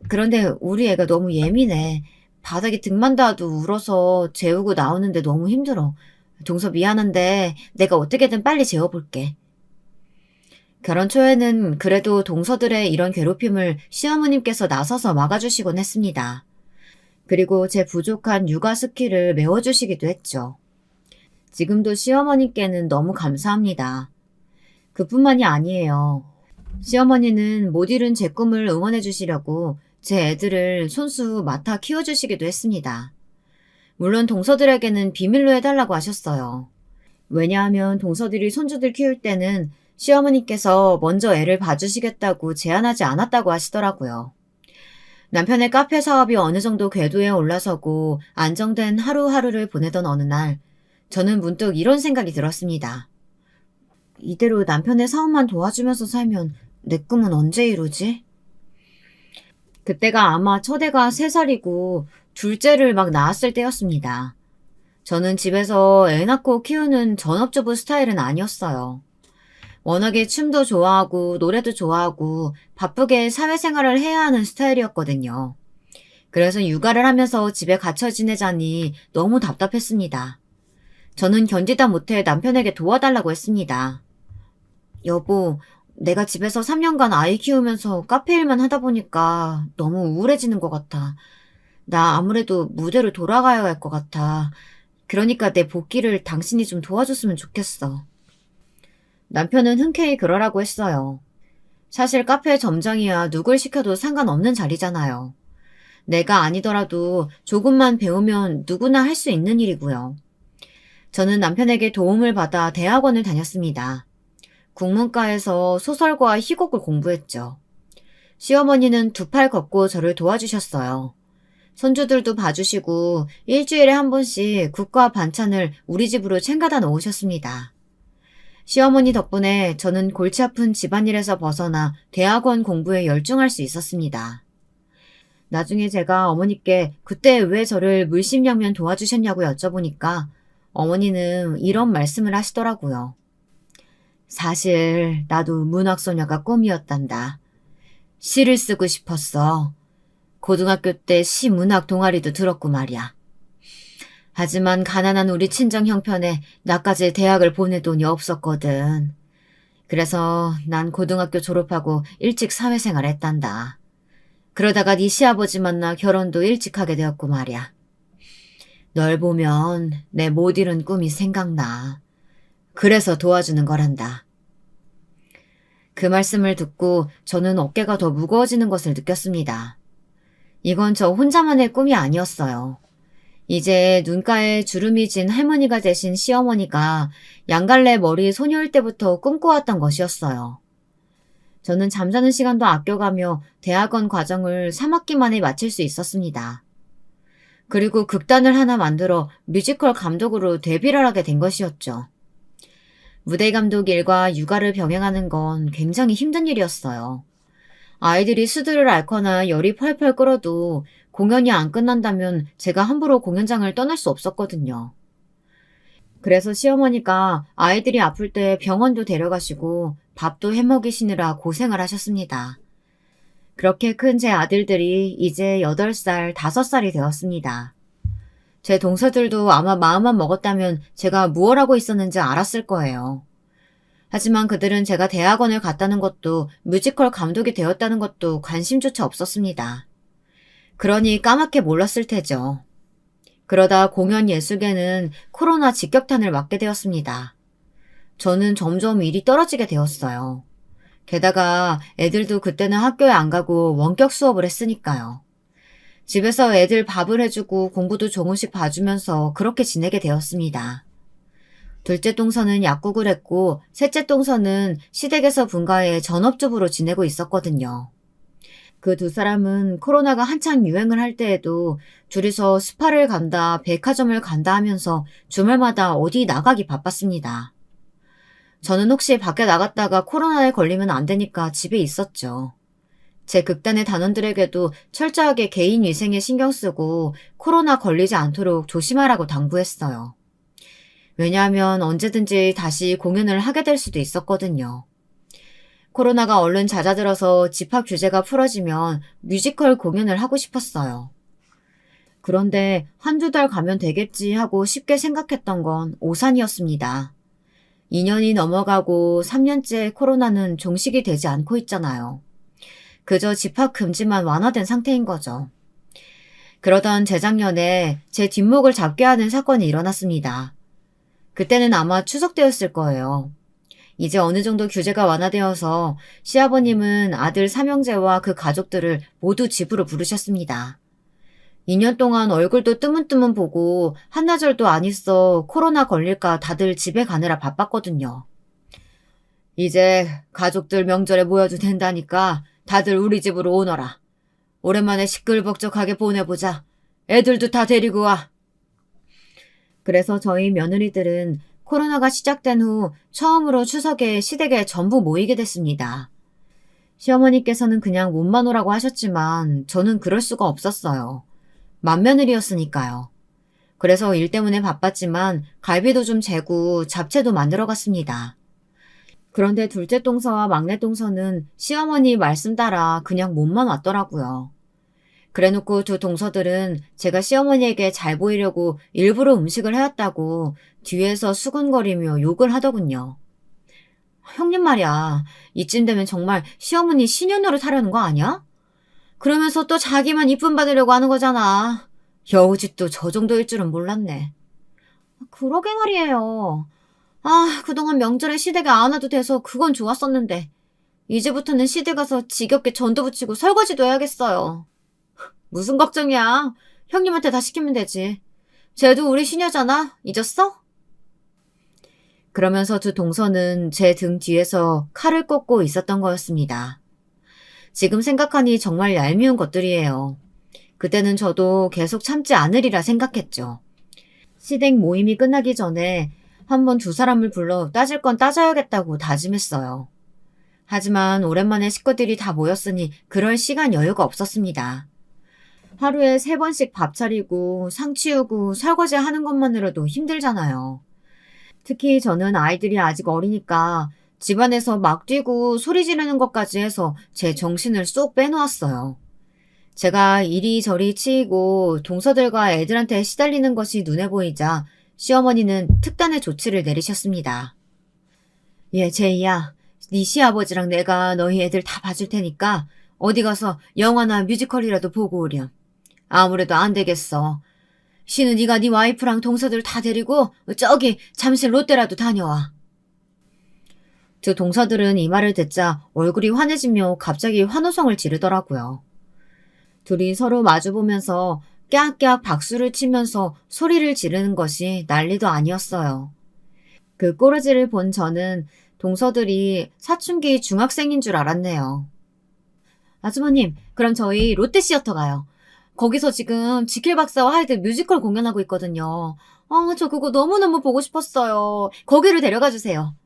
그런데 우리 애가 너무 예민해. 바닥에 등만 닿아도 울어서 재우고 나오는데 너무 힘들어. 동서 미안한데 내가 어떻게든 빨리 재워볼게. 결혼 초에는 그래도 동서들의 이런 괴롭힘을 시어머님께서 나서서 막아주시곤 했습니다. 그리고 제 부족한 육아 스킬을 메워주시기도 했죠. 지금도 시어머님께는 너무 감사합니다. 그뿐만이 아니에요. 시어머니는 못 이룬 제 꿈을 응원해 주시려고 제 애들을 손수 맡아 키워주시기도 했습니다. 물론 동서들에게는 비밀로 해달라고 하셨어요. 왜냐하면 동서들이 손주들 키울 때는 시어머니께서 먼저 애를 봐주시겠다고 제안하지 않았다고 하시더라고요. 남편의 카페 사업이 어느 정도 궤도에 올라서고 안정된 하루하루를 보내던 어느 날 저는 문득 이런 생각이 들었습니다. 이대로 남편의 사업만 도와주면서 살면 내 꿈은 언제 이루지? 그때가 아마 첫애가 3살이고 둘째를 막 낳았을 때였습니다. 저는 집에서 애 낳고 키우는 전업주부 스타일은 아니었어요. 워낙에 춤도 좋아하고 노래도 좋아하고 바쁘게 사회생활을 해야 하는 스타일이었거든요. 그래서 육아를 하면서 집에 갇혀 지내자니 너무 답답했습니다. 저는 견디다 못해 남편에게 도와달라고 했습니다. 여보, 내가 집에서 3년간 아이 키우면서 카페 일만 하다 보니까 너무 우울해지는 것 같아. 나 아무래도 무대로 돌아가야 할 것 같아. 그러니까 내 복귀를 당신이 좀 도와줬으면 좋겠어. 남편은 흔쾌히 그러라고 했어요. 사실 카페 점장이야 누굴 시켜도 상관없는 자리잖아요. 내가 아니더라도 조금만 배우면 누구나 할 수 있는 일이고요. 저는 남편에게 도움을 받아 대학원을 다녔습니다. 국문과에서 소설과 희곡을 공부했죠. 시어머니는 2팔 걷고 저를 도와주셨어요. 손주들도 봐주시고 일주일에 한 번씩 국과 반찬을 우리 집으로 챙겨다 놓으셨습니다. 시어머니 덕분에 저는 골치 아픈 집안일에서 벗어나 대학원 공부에 열중할 수 있었습니다. 나중에 제가 어머니께 그때 왜 저를 물심양면 도와주셨냐고 여쭤보니까 어머니는 이런 말씀을 하시더라고요. 사실 나도 문학소녀가 꿈이었단다. 시를 쓰고 싶었어. 고등학교 때 시문학 동아리도 들었고 말이야. 하지만 가난한 우리 친정 형편에 나까지 대학을 보낼 돈이 없었거든. 그래서 난 고등학교 졸업하고 일찍 사회생활 했단다. 그러다가 네 시아버지 만나 결혼도 일찍 하게 되었고 말이야. 널 보면 내 못 이룬 꿈이 생각나. 그래서 도와주는 거란다. 그 말씀을 듣고 저는 어깨가 더 무거워지는 것을 느꼈습니다. 이건 저 혼자만의 꿈이 아니었어요. 이제 눈가에 주름이 진 할머니가 되신 시어머니가 양갈래 머리 소녀일 때부터 꿈꿔왔던 것이었어요. 저는 잠자는 시간도 아껴가며 대학원 과정을 3학기 만에 마칠 수 있었습니다. 그리고 극단을 하나 만들어 뮤지컬 감독으로 데뷔를 하게 된 것이었죠. 무대 감독 일과 육아를 병행하는 건 굉장히 힘든 일이었어요. 아이들이 수두를 앓거나 열이 펄펄 끓어도 공연이 안 끝난다면 제가 함부로 공연장을 떠날 수 없었거든요. 그래서 시어머니가 아이들이 아플 때 병원도 데려가시고 밥도 해먹이시느라 고생을 하셨습니다. 그렇게 큰 제 아들들이 이제 8살, 5살이 되었습니다. 제 동서들도 아마 마음만 먹었다면 제가 무엇 하고 있었는지 알았을 거예요. 하지만 그들은 제가 대학원을 갔다는 것도 뮤지컬 감독이 되었다는 것도 관심조차 없었습니다. 그러니 까맣게 몰랐을 테죠. 그러다 공연 예술계는 코로나 직격탄을 맞게 되었습니다. 저는 점점 일이 떨어지게 되었어요. 게다가 애들도 그때는 학교에 안 가고 원격 수업을 했으니까요. 집에서 애들 밥을 해주고 공부도 조금씩 봐주면서 그렇게 지내게 되었습니다. 둘째 동서는 약국을 했고 셋째 동서는 시댁에서 분가해 전업주부로 지내고 있었거든요. 그 두 사람은 코로나가 한창 유행을 할 때에도 둘이서 스파를 간다, 백화점을 간다 하면서 주말마다 어디 나가기 바빴습니다. 저는 혹시 밖에 나갔다가 코로나에 걸리면 안 되니까 집에 있었죠. 제 극단의 단원들에게도 철저하게 개인 위생에 신경 쓰고 코로나 걸리지 않도록 조심하라고 당부했어요. 왜냐하면 언제든지 다시 공연을 하게 될 수도 있었거든요. 코로나가 얼른 잦아들어서 집합 규제가 풀어지면 뮤지컬 공연을 하고 싶었어요. 그런데 한두 달 가면 되겠지 하고 쉽게 생각했던 건 오산이었습니다. 2년이 넘어가고 3년째 코로나는 종식이 되지 않고 있잖아요. 그저 집합 금지만 완화된 상태인 거죠. 그러던 재작년에 제 뒷목을 잡게 하는 사건이 일어났습니다. 그때는 아마 추석 때였을 거예요. 이제 어느 정도 규제가 완화되어서 시아버님은 아들 삼형제와 그 가족들을 모두 집으로 부르셨습니다. 2년 동안 얼굴도 뜨문뜨문 보고 한나절도 안 있어 코로나 걸릴까 다들 집에 가느라 바빴거든요. 이제 가족들 명절에 모여도 된다니까 다들 우리 집으로 오너라. 오랜만에 시끌벅적하게 보내보자. 애들도 다 데리고 와. 그래서 저희 며느리들은 코로나가 시작된 후 처음으로 추석에 시댁에 전부 모이게 됐습니다. 시어머니께서는 그냥 몸만 오라고 하셨지만 저는 그럴 수가 없었어요. 맏며느리였으니까요. 그래서 일 때문에 바빴지만 갈비도 좀 재고 잡채도 만들어 갔습니다. 그런데 둘째 동서와 막내 동서는 시어머니 말씀 따라 그냥 몸만 왔더라고요. 그래놓고 두 동서들은 제가 시어머니에게 잘 보이려고 일부러 음식을 해왔다고 뒤에서 수군거리며 욕을 하더군요. 형님 말이야, 이쯤 되면 정말 시어머니 신현노릇 하려는 거 아니야? 그러면서 또 자기만 이쁨 받으려고 하는 거잖아. 여우짓도 저 정도일 줄은 몰랐네. 그러게 말이에요. 그동안 명절에 시댁에 안 와도 돼서 그건 좋았었는데 이제부터는 시댁 가서 지겹게 전도 붙이고 설거지도 해야겠어요. 무슨 걱정이야. 형님한테 다 시키면 되지. 쟤도 우리 시녀잖아. 잊었어? 그러면서 두 동서는 제 등 뒤에서 칼을 꽂고 있었던 거였습니다. 지금 생각하니 정말 얄미운 것들이에요. 그때는 저도 계속 참지 않으리라 생각했죠. 시댁 모임이 끝나기 전에 한번 두 사람을 불러 따질 건 따져야겠다고 다짐했어요. 하지만 오랜만에 식구들이 다 모였으니 그럴 시간 여유가 없었습니다. 하루에 3번씩 밥 차리고 상 치우고 설거지 하는 것만으로도 힘들잖아요. 특히 저는 아이들이 아직 어리니까 집안에서 막 뛰고 소리 지르는 것까지 해서 제 정신을 쏙 빼놓았어요. 제가 이리저리 치이고 동서들과 애들한테 시달리는 것이 눈에 보이자 시어머니는 특단의 조치를 내리셨습니다. 제이야, 네 시아버지랑 내가 너희 애들 다 봐줄 테니까 어디 가서 영화나 뮤지컬이라도 보고 오렴. 아무래도 안 되겠어. 시는 네가 네 와이프랑 동서들 다 데리고 저기 잠시 롯데라도 다녀와. 두 동서들은 이 말을 듣자 얼굴이 환해지며 갑자기 환호성을 지르더라고요. 둘이 서로 마주보면서 깨악깨악 박수를 치면서 소리를 지르는 것이 난리도 아니었어요. 그 꼬르지를 본 저는 동서들이 사춘기 중학생인 줄 알았네요. 아주머님, 그럼 저희 롯데시어터 가요. 거기서 지금 지킬 박사와 하이드 뮤지컬 공연하고 있거든요. 저 그거 너무너무 보고 싶었어요. 거기로 데려가 주세요.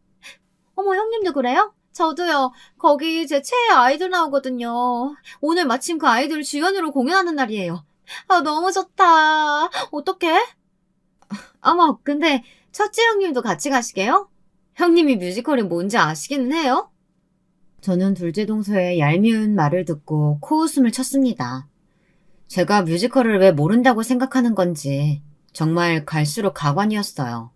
어머, 형님도 그래요? 저도요. 거기 제 최애 아이돌 나오거든요. 오늘 마침 그 아이돌 주연으로 공연하는 날이에요. 너무 좋다. 어떡해? 어머, 근데 첫째 형님도 같이 가시게요? 형님이 뮤지컬이 뭔지 아시기는 해요? 저는 둘째 동서의 얄미운 말을 듣고 코웃음을 쳤습니다. 제가 뮤지컬을 왜 모른다고 생각하는 건지 정말 갈수록 가관이었어요.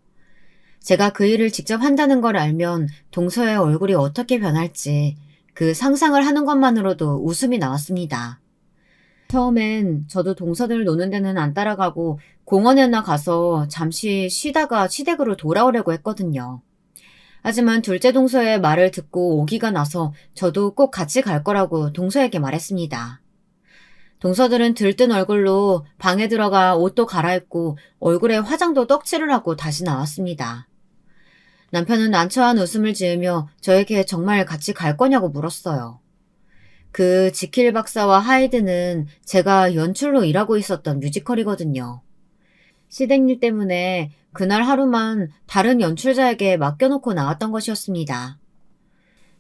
제가 그 일을 직접 한다는 걸 알면 동서의 얼굴이 어떻게 변할지 그 상상을 하는 것만으로도 웃음이 나왔습니다. 처음엔 저도 동서들 노는 데는 안 따라가고 공원에나 가서 잠시 쉬다가 시댁으로 돌아오려고 했거든요. 하지만 둘째 동서의 말을 듣고 오기가 나서 저도 꼭 같이 갈 거라고 동서에게 말했습니다. 동서들은 들뜬 얼굴로 방에 들어가 옷도 갈아입고 얼굴에 화장도 떡칠을 하고 다시 나왔습니다. 남편은 난처한 웃음을 지으며 저에게 정말 같이 갈 거냐고 물었어요. 그 지킬 박사와 하이드는 제가 연출로 일하고 있었던 뮤지컬이거든요. 시댁 일 때문에 그날 하루만 다른 연출자에게 맡겨놓고 나왔던 것이었습니다.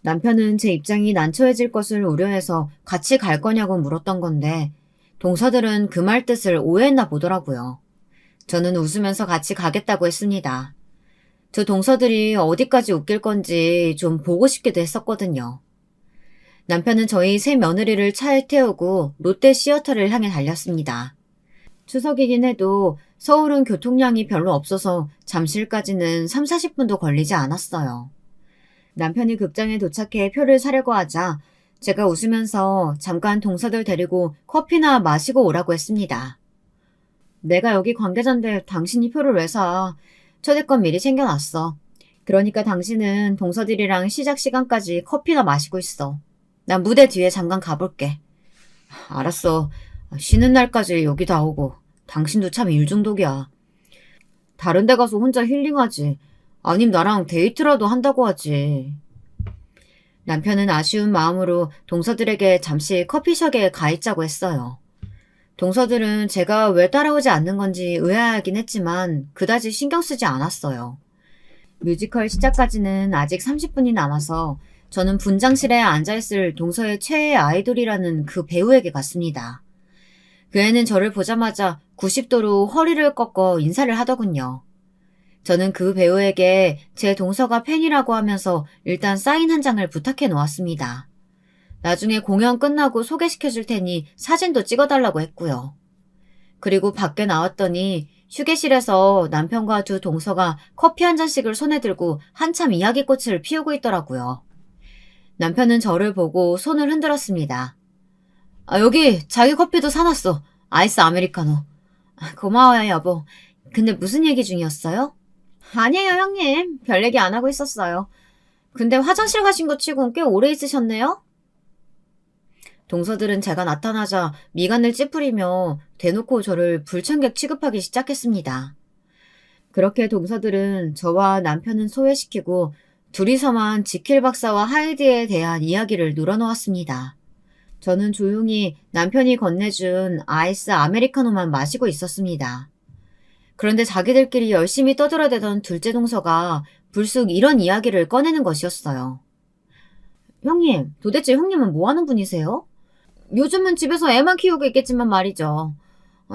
남편은 제 입장이 난처해질 것을 우려해서 같이 갈 거냐고 물었던 건데 동서들은 그 말 뜻을 오해했나 보더라고요. 저는 웃으면서 같이 가겠다고 했습니다. 두 동서들이 어디까지 웃길 건지 좀 보고 싶기도 했었거든요. 남편은 저희 세 며느리를 차에 태우고 롯데 시어터를 향해 달렸습니다. 추석이긴 해도 서울은 교통량이 별로 없어서 잠실까지는 3, 40분도 걸리지 않았어요. 남편이 극장에 도착해 표를 사려고 하자 제가 웃으면서 잠깐 동서들 데리고 커피나 마시고 오라고 했습니다. 내가 여기 관계자인데 당신이 표를 왜 사? 초대권 미리 챙겨놨어. 그러니까 당신은 동서들이랑 시작 시간까지 커피나 마시고 있어. 난 무대 뒤에 잠깐 가볼게. 알았어. 쉬는 날까지 여기 다 오고. 당신도 참 일중독이야. 다른 데 가서 혼자 힐링하지. 아님 나랑 데이트라도 한다고 하지. 남편은 아쉬운 마음으로 동서들에게 잠시 커피숍에 가 있자고 했어요. 동서들은 제가 왜 따라오지 않는 건지 의아하긴 했지만 그다지 신경 쓰지 않았어요. 뮤지컬 시작까지는 아직 30분이 남아서 저는 분장실에 앉아있을 동서의 최애 아이돌이라는 그 배우에게 갔습니다. 그 애는 저를 보자마자 90도로 허리를 꺾어 인사를 하더군요. 저는 그 배우에게 제 동서가 팬이라고 하면서 일단 사인 한 장을 부탁해 놓았습니다. 나중에 공연 끝나고 소개시켜줄 테니 사진도 찍어달라고 했고요. 그리고 밖에 나왔더니 휴게실에서 남편과 두 동서가 커피 한 잔씩을 손에 들고 한참 이야기꽃을 피우고 있더라고요. 남편은 저를 보고 손을 흔들었습니다. 여기 자기 커피도 사놨어. 아이스 아메리카노. 고마워요, 여보. 근데 무슨 얘기 중이었어요? 아니에요, 형님. 별 얘기 안 하고 있었어요. 근데 화장실 가신 거 치곤 꽤 오래 있으셨네요? 동서들은 제가 나타나자 미간을 찌푸리며 대놓고 저를 불청객 취급하기 시작했습니다. 그렇게 동서들은 저와 남편은 소외시키고 둘이서만 지킬 박사와 하이드에 대한 이야기를 늘어놓았습니다. 저는 조용히 남편이 건네준 아이스 아메리카노만 마시고 있었습니다. 그런데 자기들끼리 열심히 떠들어대던 둘째 동서가 불쑥 이런 이야기를 꺼내는 것이었어요. 형님, 도대체 형님은 뭐 하는 분이세요? 요즘은 집에서 애만 키우고 있겠지만 말이죠.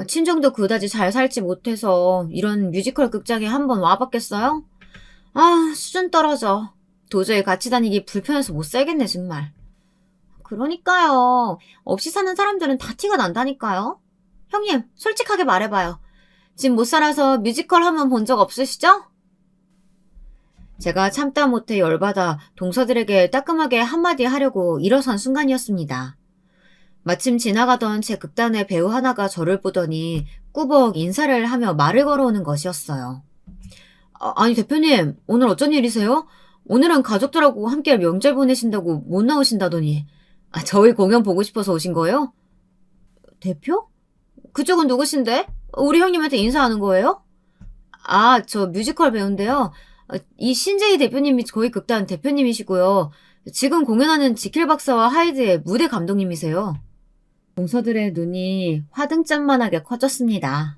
친정도 그다지 잘 살지 못해서 이런 뮤지컬 극장에 한번 와봤겠어요? 수준 떨어져. 도저히 같이 다니기 불편해서 못 살겠네, 정말. 그러니까요. 없이 사는 사람들은 다 티가 난다니까요. 형님, 솔직하게 말해봐요. 집 못 살아서 뮤지컬 한번 본 적 없으시죠? 제가 참다 못해 열받아 동서들에게 따끔하게 한마디 하려고 일어선 순간이었습니다. 마침 지나가던 제 극단의 배우 하나가 저를 보더니 꾸벅 인사를 하며 말을 걸어오는 것이었어요. 아니 대표님, 오늘 어쩐 일이세요? 오늘은 가족들하고 함께 명절 보내신다고 못 나오신다더니. 저희 공연 보고 싶어서 오신 거예요? 대표? 그쪽은 누구신데? 우리 형님한테 인사하는 거예요? 저 뮤지컬 배우인데요. 이 신재희 대표님이 거의 극단 대표님이시고요. 지금 공연하는 지킬 박사와 하이드의 무대 감독님이세요. 동서들의 눈이 화등잔만하게 커졌습니다.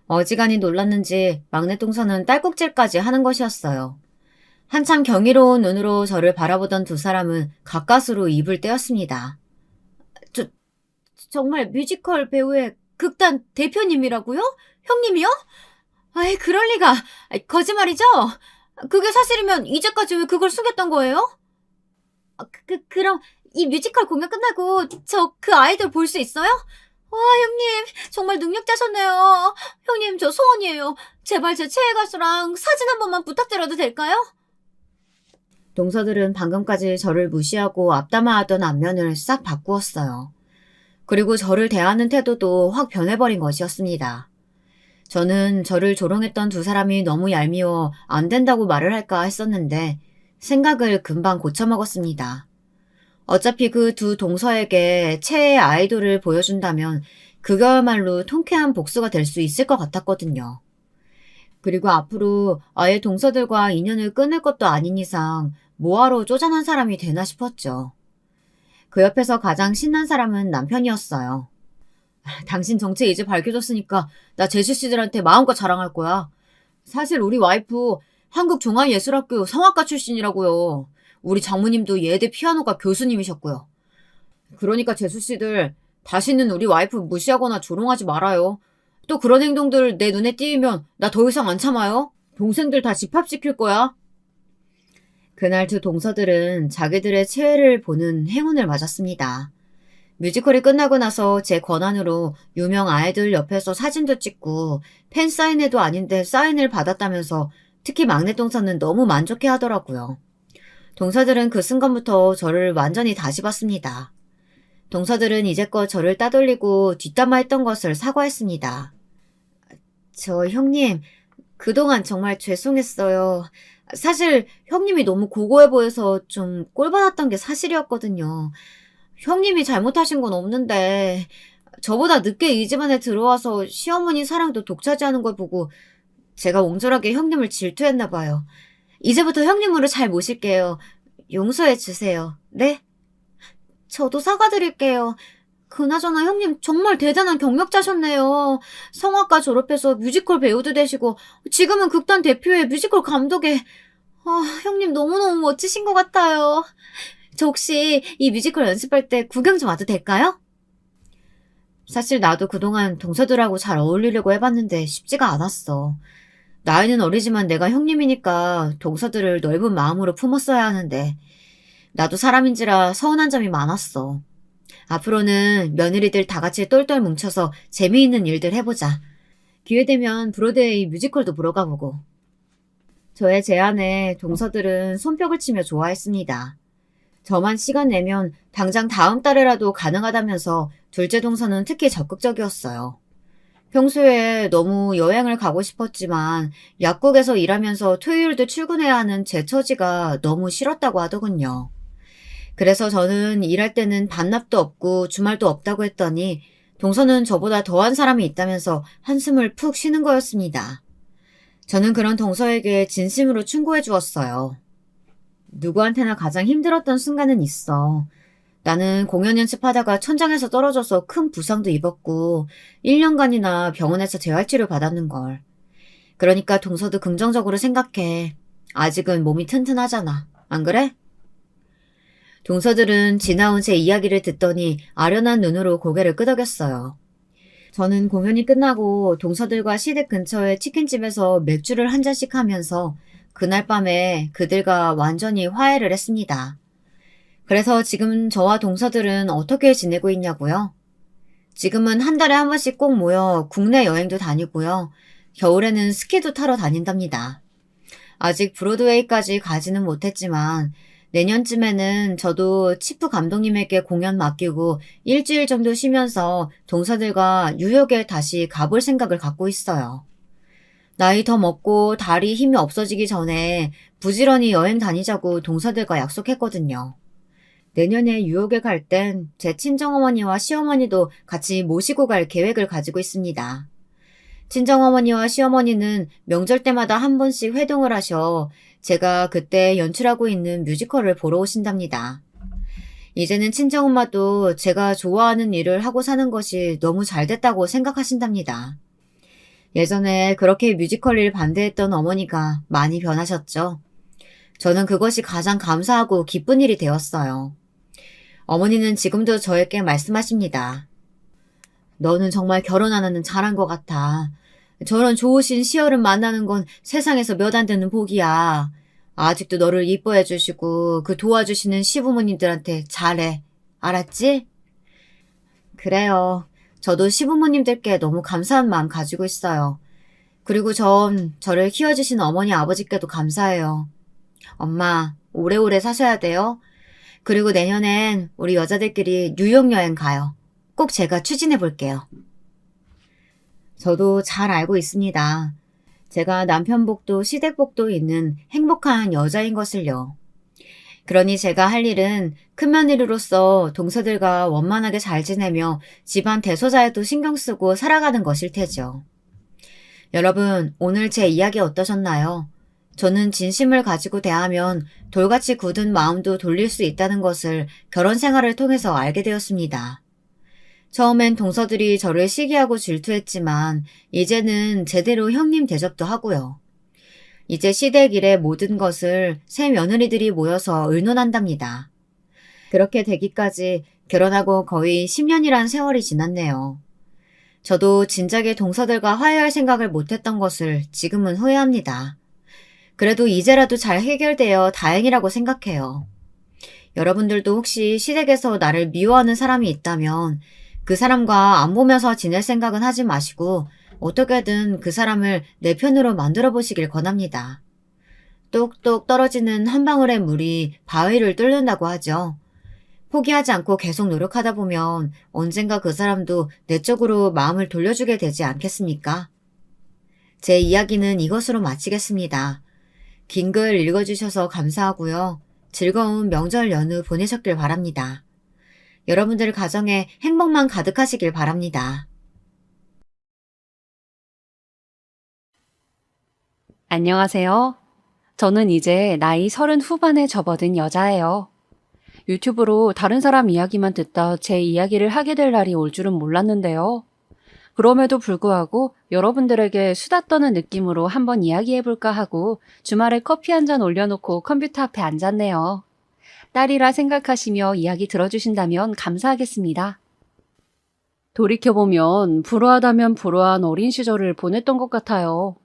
어지간히 놀랐는지 막내 동서는 딸꾹질까지 하는 것이었어요. 한참 경이로운 눈으로 저를 바라보던 두 사람은 가까스로 입을 떼었습니다. 정말 뮤지컬 배우의 극단 대표님이라고요? 형님이요? 아이, 그럴 리가. 거짓말이죠? 그게 사실이면 이제까지 왜 그걸 숨겼던 거예요? 그럼 이 뮤지컬 공연 끝나고 저 그 아이돌 볼 수 있어요? 와, 형님, 정말 능력자셨네요. 형님, 저 소원이에요. 제발 제 최애 가수랑 사진 한 번만 부탁드려도 될까요? 동서들은 방금까지 저를 무시하고 앞담화하던 안면을 싹 바꾸었어요. 그리고 저를 대하는 태도도 확 변해버린 것이었습니다. 저는 저를 조롱했던 두 사람이 너무 얄미워 안 된다고 말을 할까 했었는데 생각을 금방 고쳐먹었습니다. 어차피 그 두 동서에게 최애 아이돌을 보여준다면 그거야말로 통쾌한 복수가 될 수 있을 것 같았거든요. 그리고 앞으로 아예 동서들과 인연을 끊을 것도 아닌 이상 뭐하러 쪼잔한 사람이 되나 싶었죠. 그 옆에서 가장 신난 사람은 남편이었어요. 당신 정체 이제 밝혀졌으니까 나 제수씨들한테 마음껏 자랑할 거야. 사실 우리 와이프 한국종합예술학교 성악가 출신이라고요. 우리 장모님도 예대 피아노가 교수님이셨고요. 그러니까 제수씨들 다시는 우리 와이프 무시하거나 조롱하지 말아요. 또 그런 행동들 내 눈에 띄면 나 더 이상 안 참아요. 동생들 다 집합시킬 거야. 그날 두 동서들은 자기들의 최애를 보는 행운을 맞았습니다. 뮤지컬이 끝나고 나서 제 권한으로 유명 아이돌 옆에서 사진도 찍고 팬 사인회도 아닌데 사인을 받았다면서 특히 막내 동서는 너무 만족해 하더라고요. 동서들은 그 순간부터 저를 완전히 다시 봤습니다. 동서들은 이제껏 저를 따돌리고 뒷담화했던 것을 사과했습니다. 저 형님, 그동안 정말 죄송했어요. 사실 형님이 너무 고고해 보여서 좀 꼴받았던 게 사실이었거든요. 형님이 잘못하신 건 없는데 저보다 늦게 이 집안에 들어와서 시어머니 사랑도 독차지하는 걸 보고 제가 옹졸하게 형님을 질투했나 봐요. 이제부터 형님으로 잘 모실게요. 용서해 주세요. 네? 저도 사과드릴게요. 그나저나 형님 정말 대단한 경력자셨네요. 성악과 졸업해서 뮤지컬 배우도 되시고 지금은 극단 대표의 뮤지컬 감독에 형님 너무너무 멋지신 것 같아요. 저 혹시 이 뮤지컬 연습할 때 구경 좀 와도 될까요? 사실 나도 그동안 동서들하고 잘 어울리려고 해봤는데 쉽지가 않았어. 나이는 어리지만 내가 형님이니까 동서들을 넓은 마음으로 품었어야 하는데 나도 사람인지라 서운한 점이 많았어. 앞으로는 며느리들 다 같이 똘똘 뭉쳐서 재미있는 일들 해보자. 기회되면 브로드웨이 뮤지컬도 보러 가보고. 저의 제안에 동서들은 손뼉을 치며 좋아했습니다. 저만 시간 내면 당장 다음 달에라도 가능하다면서 둘째 동서는 특히 적극적이었어요. 평소에 너무 여행을 가고 싶었지만 약국에서 일하면서 토요일도 출근해야 하는 제 처지가 너무 싫었다고 하더군요. 그래서 저는 일할 때는 반납도 없고 주말도 없다고 했더니 동서는 저보다 더한 사람이 있다면서 한숨을 푹 쉬는 거였습니다. 저는 그런 동서에게 진심으로 충고해 주었어요. 누구한테나 가장 힘들었던 순간은 있어. 나는 공연 연습하다가 천장에서 떨어져서 큰 부상도 입었고 1년간이나 병원에서 재활치료 받았는걸. 그러니까 동서도 긍정적으로 생각해. 아직은 몸이 튼튼하잖아. 안 그래? 동서들은 지나온 제 이야기를 듣더니 아련한 눈으로 고개를 끄덕였어요. 저는 공연이 끝나고 동서들과 시댁 근처의 치킨집에서 맥주를 한 잔씩 하면서 그날 밤에 그들과 완전히 화해를 했습니다. 그래서 지금 저와 동서들은 어떻게 지내고 있냐고요? 지금은 한 달에 한 번씩 꼭 모여 국내 여행도 다니고요. 겨울에는 스키도 타러 다닌답니다. 아직 브로드웨이까지 가지는 못했지만 내년쯤에는 저도 치프 감독님에게 공연 맡기고 일주일 정도 쉬면서 동서들과 뉴욕에 다시 가볼 생각을 갖고 있어요. 나이 더 먹고 다리 힘이 없어지기 전에 부지런히 여행 다니자고 동서들과 약속했거든요. 내년에 뉴욕에 갈 땐 제 친정어머니와 시어머니도 같이 모시고 갈 계획을 가지고 있습니다. 친정어머니와 시어머니는 명절 때마다 한 번씩 회동을 하셔 제가 그때 연출하고 있는 뮤지컬을 보러 오신답니다. 이제는 친정엄마도 제가 좋아하는 일을 하고 사는 것이 너무 잘 됐다고 생각하신답니다. 예전에 그렇게 뮤지컬 일 반대했던 어머니가 많이 변하셨죠. 저는 그것이 가장 감사하고 기쁜 일이 되었어요. 어머니는 지금도 저에게 말씀하십니다. 너는 정말 결혼 안 하는 잘한 것 같아. 저런 좋으신 시어른 만나는 건 세상에서 몇 안 되는 복이야. 아직도 너를 이뻐해 주시고 그 도와주시는 시부모님들한테 잘해. 알았지? 그래요. 저도 시부모님들께 너무 감사한 마음 가지고 있어요. 그리고 전 저를 키워주신 어머니 아버지께도 감사해요. 엄마, 오래오래 사셔야 돼요. 그리고 내년엔 우리 여자들끼리 뉴욕 여행 가요. 꼭 제가 추진해 볼게요. 저도 잘 알고 있습니다. 제가 남편복도 시댁복도 있는 행복한 여자인 것을요. 그러니 제가 할 일은 큰며느리로서 동서들과 원만하게 잘 지내며 집안 대소자에도 신경 쓰고 살아가는 것일 테죠. 여러분, 오늘 제 이야기 어떠셨나요? 저는 진심을 가지고 대하면 돌같이 굳은 마음도 돌릴 수 있다는 것을 결혼 생활을 통해서 알게 되었습니다. 처음엔 동서들이 저를 시기하고 질투했지만 이제는 제대로 형님 대접도 하고요. 이제 시댁 일의 모든 것을 새 며느리들이 모여서 의논한답니다. 그렇게 되기까지 결혼하고 거의 10년이란 세월이 지났네요. 저도 진작에 동서들과 화해할 생각을 못했던 것을 지금은 후회합니다. 그래도 이제라도 잘 해결되어 다행이라고 생각해요. 여러분들도 혹시 시댁에서 나를 미워하는 사람이 있다면 그 사람과 안 보면서 지낼 생각은 하지 마시고 어떻게든 그 사람을 내 편으로 만들어 보시길 권합니다. 똑똑 떨어지는 한 방울의 물이 바위를 뚫는다고 하죠. 포기하지 않고 계속 노력하다 보면 언젠가 그 사람도 내 쪽으로 마음을 돌려주게 되지 않겠습니까? 제 이야기는 이것으로 마치겠습니다. 긴 글 읽어주셔서 감사하고요. 즐거운 명절 연휴 보내셨길 바랍니다. 여러분들 가정에 행복만 가득하시길 바랍니다. 안녕하세요. 저는 이제 나이 30 후반에 접어든 여자예요. 유튜브로 다른 사람 이야기만 듣다 제 이야기를 하게 될 날이 올 줄은 몰랐는데요. 그럼에도 불구하고 여러분들에게 수다 떠는 느낌으로 한번 이야기해볼까 하고 주말에 커피 한 잔 올려놓고 컴퓨터 앞에 앉았네요. 딸이라 생각하시며 이야기 들어주신다면 감사하겠습니다. 돌이켜보면 불우하다면 불우한 어린 시절을 보냈던 것 같아요.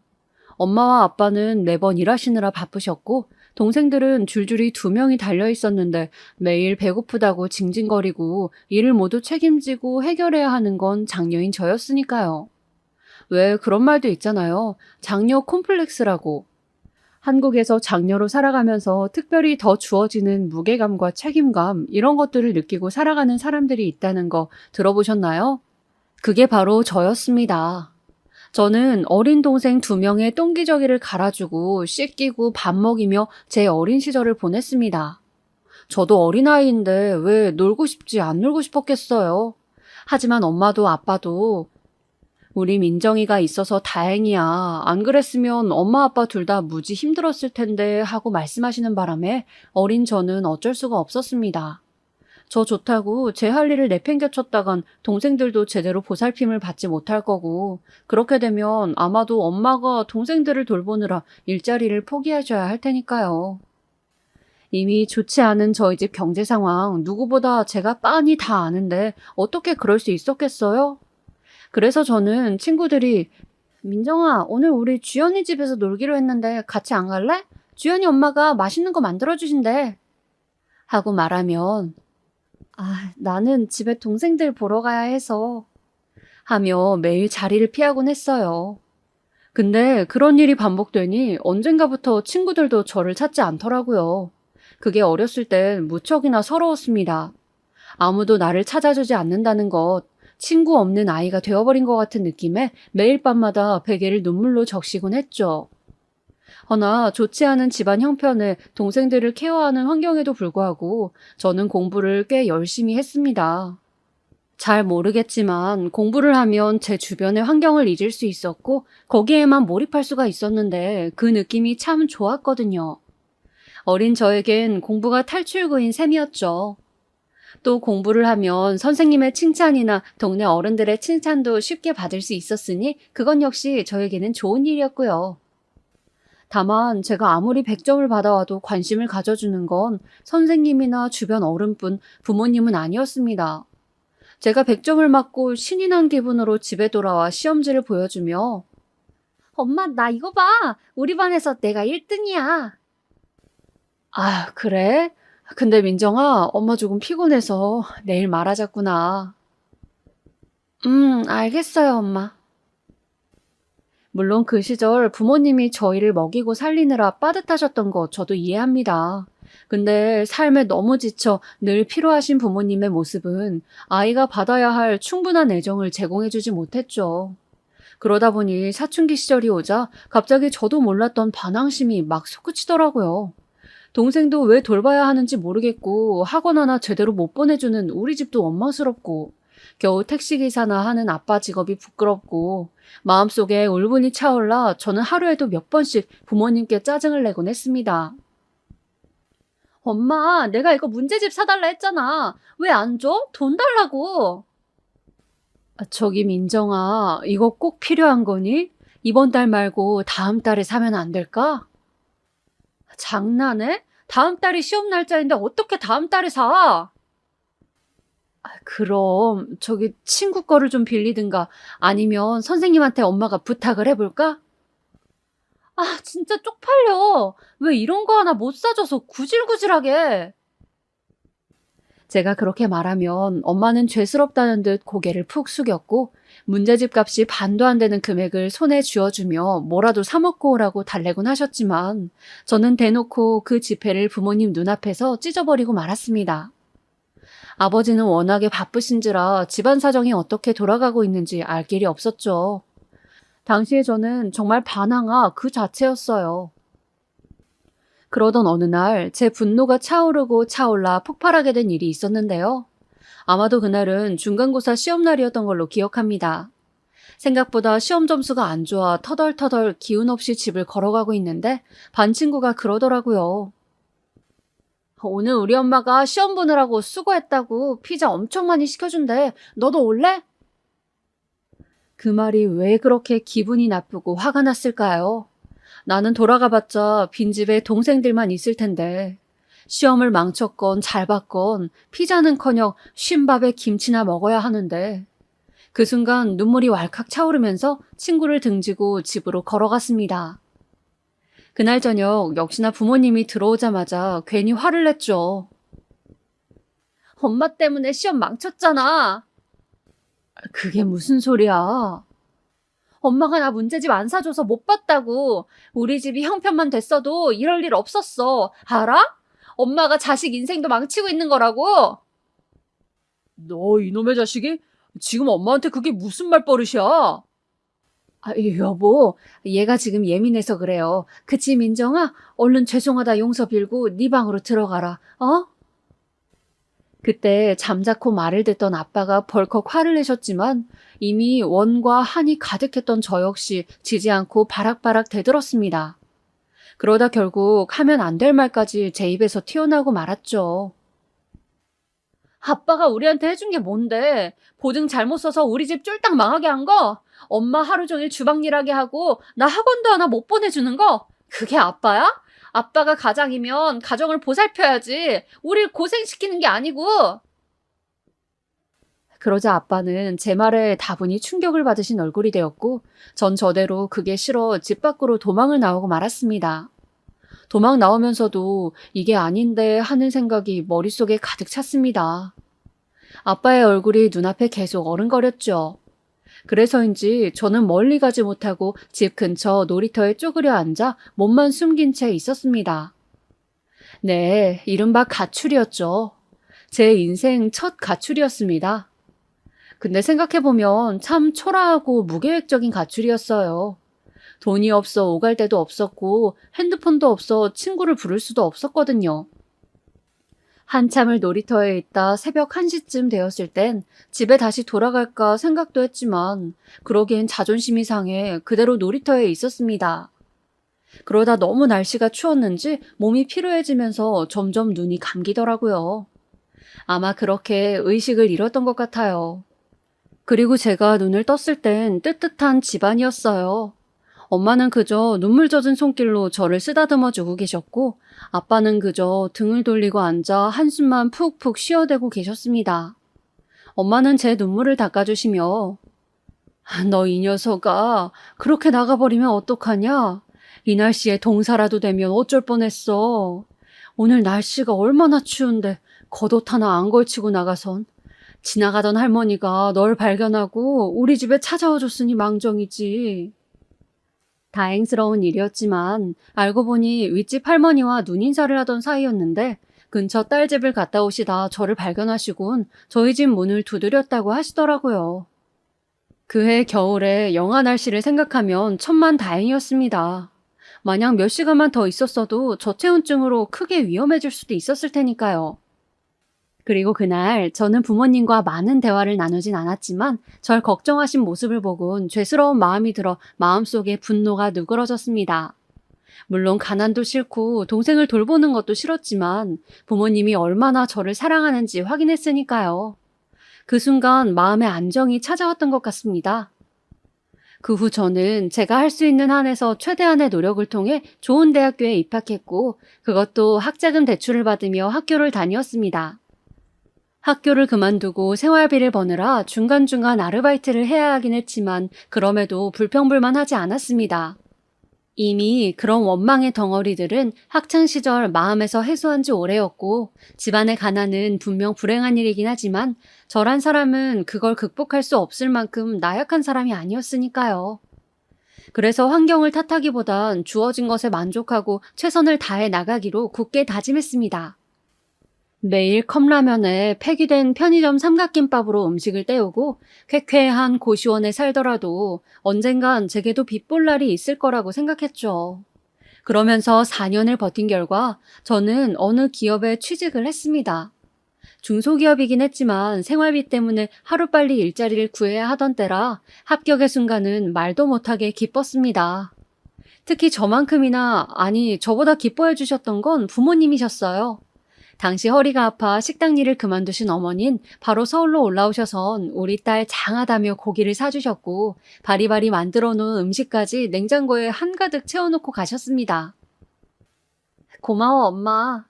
엄마와 아빠는 매번 일하시느라 바쁘셨고 동생들은 줄줄이 2명이 달려 있었는데 매일 배고프다고 징징거리고 일을 모두 책임지고 해결해야 하는 건 장녀인 저였으니까요. 왜 그런 말도 있잖아요. 장녀 콤플렉스라고. 한국에서 장녀로 살아가면서 특별히 더 주어지는 무게감과 책임감 이런 것들을 느끼고 살아가는 사람들이 있다는 거 들어보셨나요? 그게 바로 저였습니다. 저는 어린 동생 2명의 똥기저귀를 갈아주고 씻기고 밥 먹이며 제 어린 시절을 보냈습니다. 저도 어린아이인데 왜 놀고 싶지 안 놀고 싶었겠어요. 하지만 엄마도 아빠도 우리 민정이가 있어서 다행이야. 안 그랬으면 엄마 아빠 둘 다 무지 힘들었을 텐데 하고 말씀하시는 바람에 어린 저는 어쩔 수가 없었습니다. 저 좋다고 제 할 일을 내팽개쳤다간 동생들도 제대로 보살핌을 받지 못할 거고 그렇게 되면 아마도 엄마가 동생들을 돌보느라 일자리를 포기하셔야 할 테니까요. 이미 좋지 않은 저희 집 경제 상황 누구보다 제가 빤히 다 아는데 어떻게 그럴 수 있었겠어요? 그래서 저는 친구들이 민정아, 오늘 우리 주연이 집에서 놀기로 했는데 같이 안 갈래? 주연이 엄마가 맛있는 거 만들어주신대. 하고 말하면 나는 집에 동생들 보러 가야 해서 하며 매일 자리를 피하곤 했어요. 근데 그런 일이 반복되니 언젠가부터 친구들도 저를 찾지 않더라고요. 그게 어렸을 땐 무척이나 서러웠습니다. 아무도 나를 찾아주지 않는다는 것, 친구 없는 아이가 되어버린 것 같은 느낌에 매일 밤마다 베개를 눈물로 적시곤 했죠. 허나 좋지 않은 집안 형편에 동생들을 케어하는 환경에도 불구하고 저는 공부를 꽤 열심히 했습니다. 잘 모르겠지만 공부를 하면 제 주변의 환경을 잊을 수 있었고 거기에만 몰입할 수가 있었는데 그 느낌이 참 좋았거든요. 어린 저에겐 공부가 탈출구인 셈이었죠. 또 공부를 하면 선생님의 칭찬이나 동네 어른들의 칭찬도 쉽게 받을 수 있었으니 그건 역시 저에게는 좋은 일이었고요. 다만 제가 아무리 100점을 받아와도 관심을 가져주는 건 선생님이나 주변 어른뿐 부모님은 아니었습니다. 제가 100점을 맞고 신이 난 기분으로 집에 돌아와 시험지를 보여주며 엄마, 나 이거 봐. 우리 반에서 내가 1등이야. 아, 그래? 근데 민정아, 엄마 조금 피곤해서 내일 말하자꾸나. 알겠어요, 엄마. 물론 그 시절 부모님이 저희를 먹이고 살리느라 빠듯하셨던 거 저도 이해합니다. 근데 삶에 너무 지쳐 늘 피로하신 부모님의 모습은 아이가 받아야 할 충분한 애정을 제공해주지 못했죠. 그러다 보니 사춘기 시절이 오자 갑자기 저도 몰랐던 반항심이 막 솟구치더라고요. 동생도 왜 돌봐야 하는지 모르겠고 학원 하나 제대로 못 보내주는 우리 집도 원망스럽고 겨우 택시기사나 하는 아빠 직업이 부끄럽고 마음속에 울분이 차올라 저는 하루에도 몇 번씩 부모님께 짜증을 내곤 했습니다. 엄마, 내가 이거 문제집 사달라 했잖아. 왜 안 줘? 돈 달라고. 저기 민정아, 이거 꼭 필요한 거니? 이번 달 말고 다음 달에 사면 안 될까? 장난해? 다음 달이 시험 날짜인데 어떻게 다음 달에 사? 그럼 저기 친구 거를 좀 빌리든가 아니면 선생님한테 엄마가 부탁을 해볼까? 아, 진짜 쪽팔려. 왜 이런 거 하나 못 사줘서 구질구질하게. 제가 그렇게 말하면 엄마는 죄스럽다는 듯 고개를 푹 숙였고 문제집 값이 반도 안 되는 금액을 손에 쥐어주며 뭐라도 사 먹고 오라고 달래곤 하셨지만 저는 대놓고 그 지폐를 부모님 눈앞에서 찢어버리고 말았습니다. 아버지는 워낙에 바쁘신지라 집안 사정이 어떻게 돌아가고 있는지 알 길이 없었죠. 당시에 저는 정말 반항아 그 자체였어요. 그러던 어느 날 제 분노가 차오르고 차올라 폭발하게 된 일이 있었는데요. 아마도 그날은 중간고사 시험날이었던 걸로 기억합니다. 생각보다 시험 점수가 안 좋아 터덜터덜 기운 없이 집을 걸어가고 있는데 반 친구가 그러더라고요. 오늘 우리 엄마가 시험 보느라고 수고했다고 피자 엄청 많이 시켜준대. 너도 올래? 그 말이 왜 그렇게 기분이 나쁘고 화가 났을까요? 나는 돌아가봤자 빈집에 동생들만 있을 텐데 시험을 망쳤건 잘 봤건 피자는커녕 쉰밥에 김치나 먹어야 하는데 그 순간 눈물이 왈칵 차오르면서 친구를 등지고 집으로 걸어갔습니다. 그날 저녁 역시나 부모님이 들어오자마자 괜히 화를 냈죠. 엄마 때문에 시험 망쳤잖아. 그게 무슨 소리야? 엄마가 나 문제집 안 사줘서 못 봤다고. 우리 집이 형편만 됐어도 이럴 일 없었어. 알아? 엄마가 자식 인생도 망치고 있는 거라고. 너 이놈의 자식이? 지금 엄마한테 그게 무슨 말버릇이야? 여보, 얘가 지금 예민해서 그래요. 그치 민정아? 얼른 죄송하다 용서 빌고 네 방으로 들어가라. 어? 그때 잠자코 말을 듣던 아빠가 벌컥 화를 내셨지만 이미 원과 한이 가득했던 저 역시 지지 않고 바락바락 대들었습니다. 그러다 결국 하면 안 될 말까지 제 입에서 튀어나오고 말았죠. 아빠가 우리한테 해준 게 뭔데? 보증 잘못 써서 우리 집 쫄딱 망하게 한 거? 엄마 하루 종일 주방 일하게 하고 나 학원도 하나 못 보내주는 거? 그게 아빠야? 아빠가 가장이면 가정을 보살펴야지. 우릴 고생시키는 게 아니고. 그러자 아빠는 제 말에 다분히 충격을 받으신 얼굴이 되었고 전 저대로 그게 싫어 집 밖으로 도망을 나오고 말았습니다. 도망 나오면서도 이게 아닌데 하는 생각이 머릿속에 가득 찼습니다. 아빠의 얼굴이 눈앞에 계속 어른거렸죠. 그래서인지 저는 멀리 가지 못하고 집 근처 놀이터에 쪼그려 앉아 몸만 숨긴 채 있었습니다. 네, 이른바 가출이었죠. 제 인생 첫 가출이었습니다. 근데 생각해보면 참 초라하고 무계획적인 가출이었어요. 돈이 없어 오갈 데도 없었고 핸드폰도 없어 친구를 부를 수도 없었거든요. 한참을 놀이터에 있다 새벽 1시쯤 되었을 땐 집에 다시 돌아갈까 생각도 했지만 그러기엔 자존심이 상해 그대로 놀이터에 있었습니다. 그러다 너무 날씨가 추웠는지 몸이 피로해지면서 점점 눈이 감기더라고요. 아마 그렇게 의식을 잃었던 것 같아요. 그리고 제가 눈을 떴을 땐 뜨뜻한 집안이었어요. 엄마는 그저 눈물 젖은 손길로 저를 쓰다듬어 주고 계셨고, 아빠는 그저 등을 돌리고 앉아 한숨만 푹푹 쉬어대고 계셨습니다. 엄마는 제 눈물을 닦아주시며, 너 이 녀석아, 그렇게 나가버리면 어떡하냐? 이 날씨에 동사라도 되면 어쩔 뻔했어. 오늘 날씨가 얼마나 추운데 겉옷 하나 안 걸치고 나가선. 지나가던 할머니가 널 발견하고 우리 집에 찾아와 줬으니 망정이지. 다행스러운 일이었지만 알고 보니 윗집 할머니와 눈인사를 하던 사이였는데 근처 딸 집을 갔다 오시다 저를 발견하시곤 저희 집 문을 두드렸다고 하시더라고요. 그해 겨울에 영하 날씨를 생각하면 천만다행이었습니다. 만약 몇 시간만 더 있었어도 저체온증으로 크게 위험해질 수도 있었을 테니까요. 그리고 그날 저는 부모님과 많은 대화를 나누진 않았지만 절 걱정하신 모습을 보곤 죄스러운 마음이 들어 마음속에 분노가 누그러졌습니다. 물론 가난도 싫고 동생을 돌보는 것도 싫었지만 부모님이 얼마나 저를 사랑하는지 확인했으니까요. 그 순간 마음의 안정이 찾아왔던 것 같습니다. 그 후 저는 제가 할 수 있는 한에서 최대한의 노력을 통해 좋은 대학교에 입학했고 그것도 학자금 대출을 받으며 학교를 다녔습니다. 학교를 그만두고 생활비를 버느라 중간중간 아르바이트를 해야 하긴 했지만 그럼에도 불평불만하지 않았습니다. 이미 그런 원망의 덩어리들은 학창시절 마음에서 해소한 지 오래였고 집안의 가난은 분명 불행한 일이긴 하지만 저란 사람은 그걸 극복할 수 없을 만큼 나약한 사람이 아니었으니까요. 그래서 환경을 탓하기보단 주어진 것에 만족하고 최선을 다해 나가기로 굳게 다짐했습니다. 매일 컵라면에 폐기된 편의점 삼각김밥으로 음식을 때우고 쾌쾌한 고시원에 살더라도 언젠간 제게도 빚볼 날이 있을 거라고 생각했죠. 그러면서 4년을 버틴 결과 저는 어느 기업에 취직을 했습니다. 중소기업이긴 했지만 생활비 때문에 하루빨리 일자리를 구해야 하던 때라 합격의 순간은 말도 못하게 기뻤습니다. 특히 저만큼이나, 아니 저보다 기뻐해 주셨던 건 부모님이셨어요. 당시 허리가 아파 식당 일을 그만두신 어머닌 바로 서울로 올라오셔선 우리 딸 장하다며 고기를 사주셨고 바리바리 만들어 놓은 음식까지 냉장고에 한가득 채워놓고 가셨습니다. 고마워 엄마.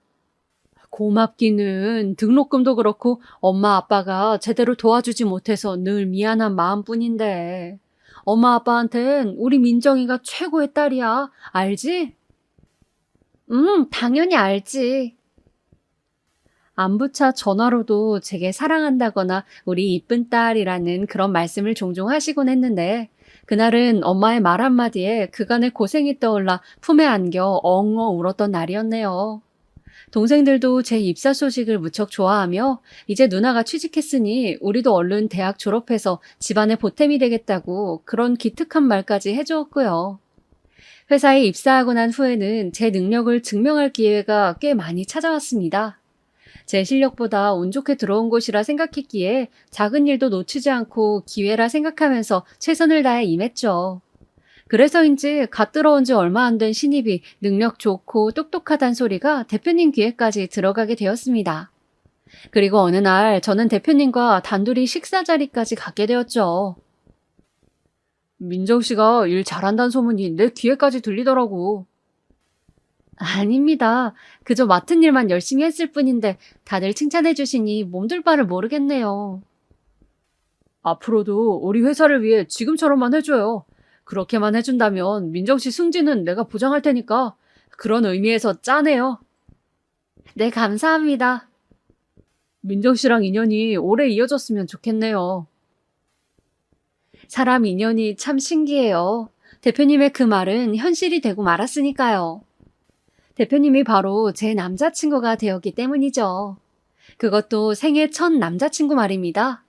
고맙기는 등록금도 그렇고 엄마 아빠가 제대로 도와주지 못해서 늘 미안한 마음뿐인데 엄마 아빠한텐 우리 민정이가 최고의 딸이야. 알지? 당연히 알지. 안부차 전화로도 제게 사랑한다거나 우리 이쁜 딸이라는 그런 말씀을 종종 하시곤 했는데 그날은 엄마의 말 한마디에 그간의 고생이 떠올라 품에 안겨 엉엉 울었던 날이었네요. 동생들도 제 입사 소식을 무척 좋아하며 이제 누나가 취직했으니 우리도 얼른 대학 졸업해서 집안의 보탬이 되겠다고 그런 기특한 말까지 해주었고요. 회사에 입사하고 난 후에는 제 능력을 증명할 기회가 꽤 많이 찾아왔습니다. 제 실력보다 운 좋게 들어온 곳이라 생각했기에 작은 일도 놓치지 않고 기회라 생각하면서 최선을 다해 임했죠. 그래서인지 갓 들어온 지 얼마 안 된 신입이 능력 좋고 똑똑하단 소리가 대표님 귀에까지 들어가게 되었습니다. 그리고 어느 날 저는 대표님과 단둘이 식사 자리까지 갖게 되었죠. 민정 씨가 일 잘한다는 소문이 내 귀에까지 들리더라고. 아닙니다. 그저 맡은 일만 열심히 했을 뿐인데 다들 칭찬해 주시니 몸둘 바를 모르겠네요. 앞으로도 우리 회사를 위해 지금처럼만 해줘요. 그렇게만 해준다면 민정 씨 승진은 내가 보장할 테니까 그런 의미에서 짜네요. 네, 감사합니다. 민정 씨랑 인연이 오래 이어졌으면 좋겠네요. 사람 인연이 참 신기해요. 대표님의 그 말은 현실이 되고 말았으니까요. 대표님이 바로 제 남자친구가 되었기 때문이죠. 그것도 생애 첫 남자친구 말입니다.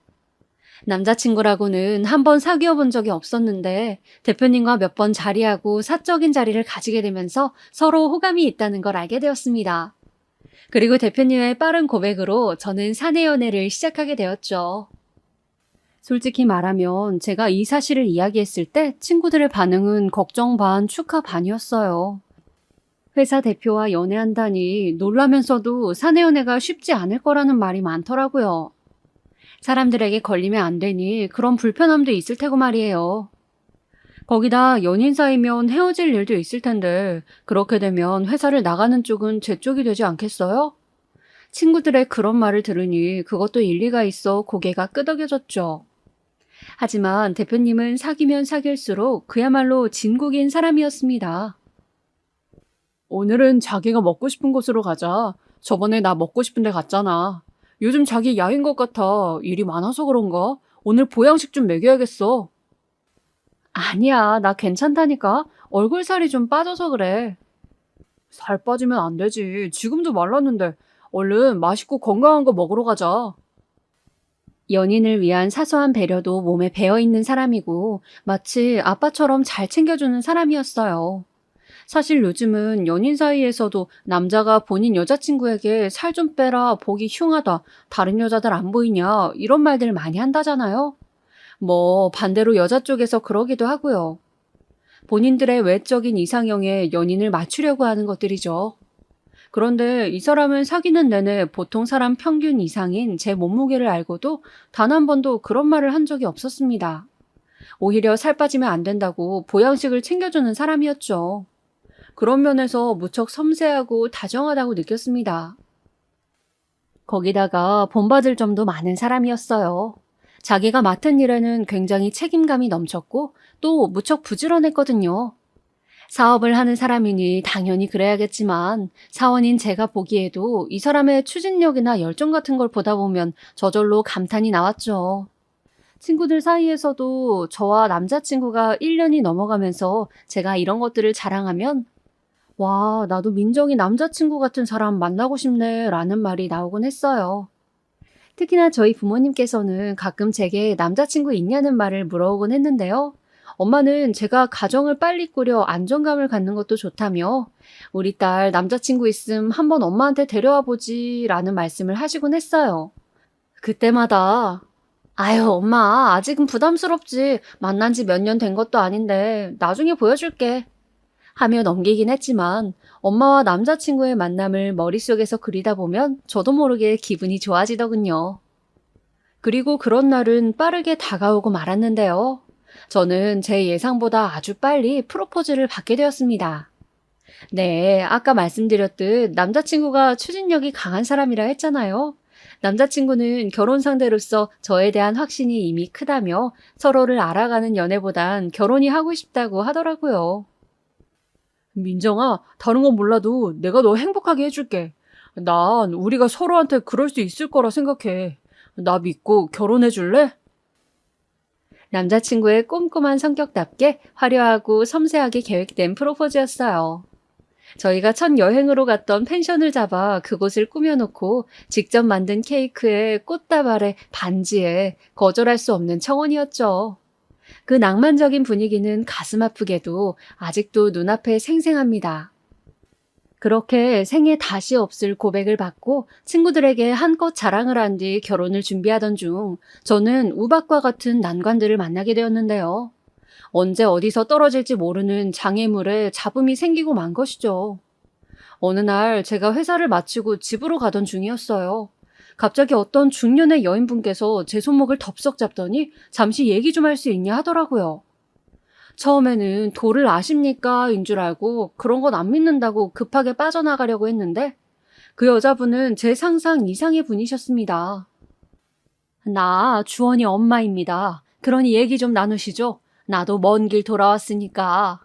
남자친구라고는 한 번 사귀어 본 적이 없었는데 대표님과 몇 번 자리하고 사적인 자리를 가지게 되면서 서로 호감이 있다는 걸 알게 되었습니다. 그리고 대표님의 빠른 고백으로 저는 사내 연애를 시작하게 되었죠. 솔직히 말하면 제가 이 사실을 이야기했을 때 친구들의 반응은 걱정 반, 축하 반이었어요. 회사 대표와 연애한다니 놀라면서도 사내 연애가 쉽지 않을 거라는 말이 많더라고요. 사람들에게 걸리면 안 되니 그런 불편함도 있을 테고 말이에요. 거기다 연인 사이면 헤어질 일도 있을 텐데 그렇게 되면 회사를 나가는 쪽은 제 쪽이 되지 않겠어요? 친구들의 그런 말을 들으니 그것도 일리가 있어 고개가 끄덕여졌죠. 하지만 대표님은 사귀면 사귈수록 그야말로 진국인 사람이었습니다. 오늘은 자기가 먹고 싶은 곳으로 가자. 저번에 나 먹고 싶은 데 갔잖아. 요즘 자기 야인 것 같아. 일이 많아서 그런가? 오늘 보양식 좀 먹여야겠어. 아니야, 나 괜찮다니까. 얼굴 살이 좀 빠져서 그래. 살 빠지면 안 되지. 지금도 말랐는데. 얼른 맛있고 건강한 거 먹으러 가자. 연인을 위한 사소한 배려도 몸에 배어있는 사람이고 마치 아빠처럼 잘 챙겨주는 사람이었어요. 사실 요즘은 연인 사이에서도 남자가 본인 여자친구에게 살 좀 빼라, 보기 흉하다, 다른 여자들 안 보이냐 이런 말들 많이 한다잖아요. 뭐 반대로 여자 쪽에서 그러기도 하고요. 본인들의 외적인 이상형에 연인을 맞추려고 하는 것들이죠. 그런데 이 사람은 사귀는 내내 보통 사람 평균 이상인 제 몸무게를 알고도 단 한 번도 그런 말을 한 적이 없었습니다. 오히려 살 빠지면 안 된다고 보양식을 챙겨주는 사람이었죠. 그런 면에서 무척 섬세하고 다정하다고 느꼈습니다. 거기다가 본받을 점도 많은 사람이었어요. 자기가 맡은 일에는 굉장히 책임감이 넘쳤고 또 무척 부지런했거든요. 사업을 하는 사람이니 당연히 그래야겠지만 사원인 제가 보기에도 이 사람의 추진력이나 열정 같은 걸 보다 보면 저절로 감탄이 나왔죠. 친구들 사이에서도 저와 남자친구가 1년이 넘어가면서 제가 이런 것들을 자랑하면 와, 나도 민정이 남자친구 같은 사람 만나고 싶네 라는 말이 나오곤 했어요. 특히나 저희 부모님께서는 가끔 제게 남자친구 있냐는 말을 물어보곤 했는데요. 엄마는 제가 가정을 빨리 꾸려 안정감을 갖는 것도 좋다며 우리 딸 남자친구 있음 한번 엄마한테 데려와 보지 라는 말씀을 하시곤 했어요. 그때마다 아유 엄마 아직은 부담스럽지 만난 지 몇 년 된 것도 아닌데 나중에 보여줄게 하며 넘기긴 했지만 엄마와 남자친구의 만남을 머릿속에서 그리다 보면 저도 모르게 기분이 좋아지더군요. 그리고 그런 날은 빠르게 다가오고 말았는데요. 저는 제 예상보다 아주 빨리 프로포즈를 받게 되었습니다. 네, 아까 말씀드렸듯 남자친구가 추진력이 강한 사람이라 했잖아요. 남자친구는 결혼 상대로서 저에 대한 확신이 이미 크다며 서로를 알아가는 연애보단 결혼이 하고 싶다고 하더라고요. 민정아, 다른 건 몰라도 내가 너 행복하게 해줄게. 난 우리가 서로한테 그럴 수 있을 거라 생각해. 나 믿고 결혼해 줄래? 남자친구의 꼼꼼한 성격답게 화려하고 섬세하게 계획된 프로포즈였어요. 저희가 첫 여행으로 갔던 펜션을 잡아 그곳을 꾸며놓고 직접 만든 케이크에 꽃다발에 반지에 거절할 수 없는 청혼이었죠. 그 낭만적인 분위기는 가슴 아프게도 아직도 눈앞에 생생합니다. 그렇게 생애 다시 없을 고백을 받고 친구들에게 한껏 자랑을 한 뒤 결혼을 준비하던 중 저는 우박과 같은 난관들을 만나게 되었는데요. 언제 어디서 떨어질지 모르는 장애물에 잡음이 생기고 만 것이죠. 어느 날 제가 회사를 마치고 집으로 가던 중이었어요. 갑자기 어떤 중년의 여인분께서 제 손목을 덥석 잡더니 잠시 얘기 좀 할 수 있냐 하더라고요. 처음에는 도를 아십니까? 인 줄 알고 그런 건 안 믿는다고 급하게 빠져나가려고 했는데 그 여자분은 제 상상 이상의 분이셨습니다. 나 주원이 엄마입니다. 그러니 얘기 좀 나누시죠. 나도 먼 길 돌아왔으니까.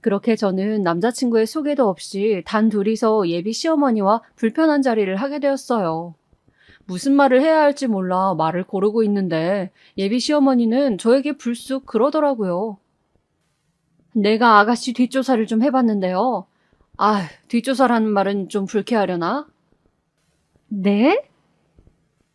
그렇게 저는 남자친구의 소개도 없이 단 둘이서 예비 시어머니와 불편한 자리를 하게 되었어요. 무슨 말을 해야 할지 몰라 말을 고르고 있는데 예비 시어머니는 저에게 불쑥 그러더라고요. 내가 아가씨 뒷조사를 좀 해봤는데요. 아, 뒷조사라는 말은 좀 불쾌하려나? 네?